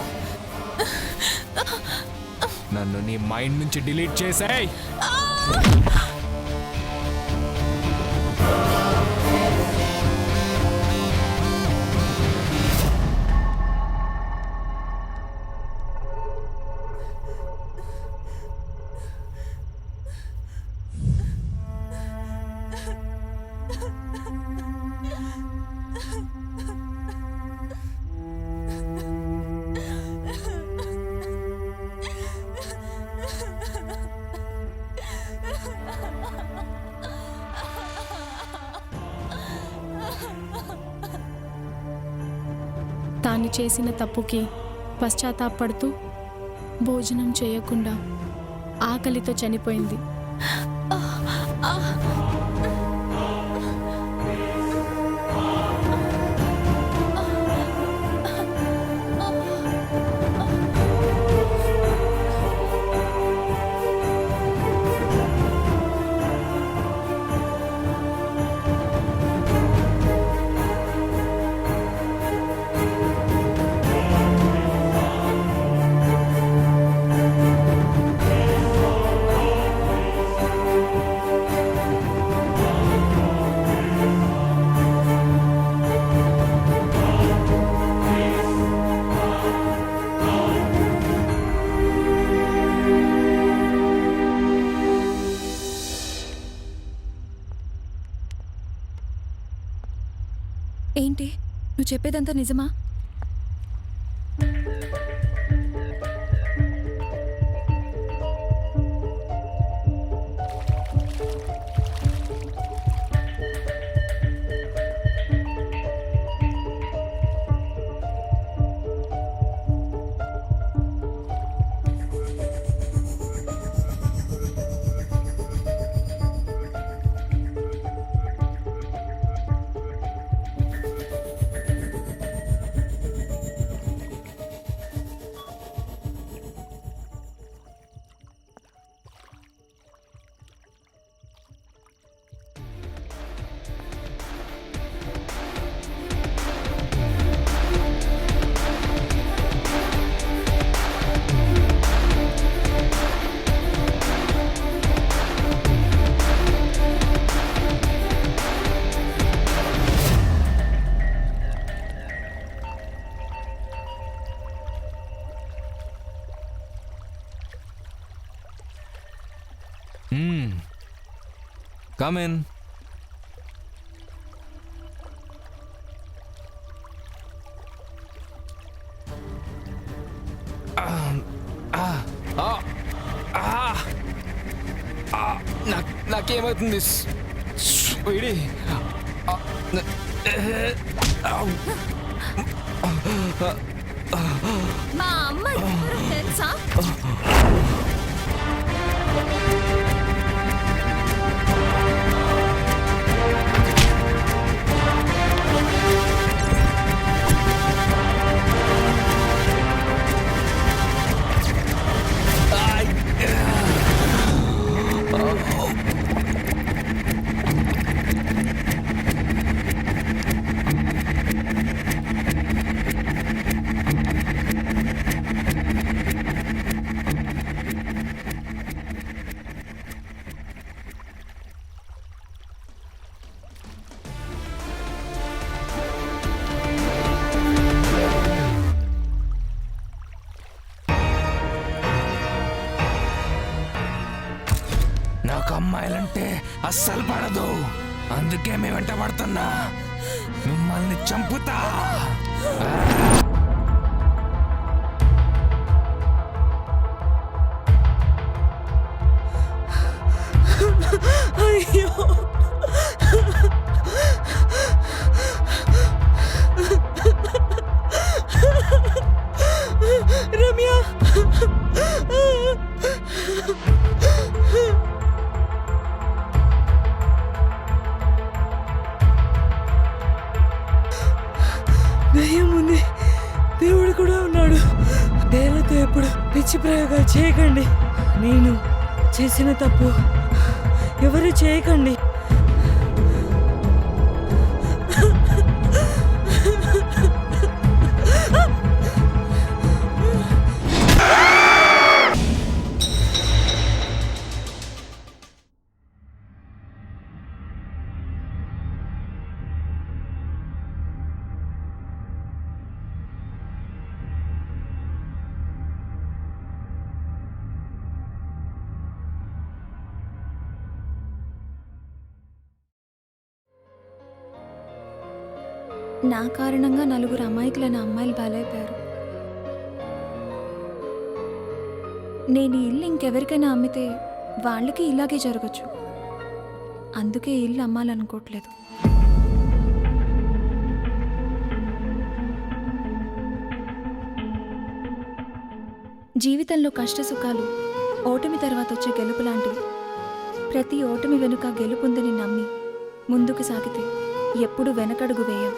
నన్ను నీ మైండ్ నుంచి డిలీట్ చేసేయ్. తాను చేసిన తప్పుకి పశ్చాత్తాపడుతూ భోజనం చేయకుండా ఆకలితో చనిపోయింది. ఏంటి నువ్వు చెప్పేదంతా నిజమా? Come in. నాకేమవుతుంది వీడి? మా అమ్మ ఎవరో తెలుసా? నాకు అమ్మాయిలంటే అస్సలు పడదు. అందుకే మీ వెంట పడుతున్నా. మిమ్మల్ని చంపుతా. అయ్యో రమ్య, దయ్యం ఉంది, దేవుడు కూడా ఉన్నాడు. దేవుడితో ఎప్పుడు పిచ్చి ప్రయోగాలు చేయకండి. నేను చేసిన తప్పు ఎవరు చేయకండి. నా కారణంగా 4 అమాయకులైన అమ్మాయిలు బలైపోయారు. నేను ఈ ఇల్లు ఇంకెవరికైనా అమ్మితే వాళ్ళకి ఇలాగే జరగచ్చు. అందుకే ఈ ఇల్లు అమ్మాలనుకోవట్లేదు. జీవితంలో కష్టసుఖాలు ఓటమి తర్వాత వచ్చే గెలుపు లాంటివి. ప్రతి ఓటమి వెనుక గెలుపుందని నమ్మి ముందుకు సాగితే ఎప్పుడూ వెనకడుగు వేయం.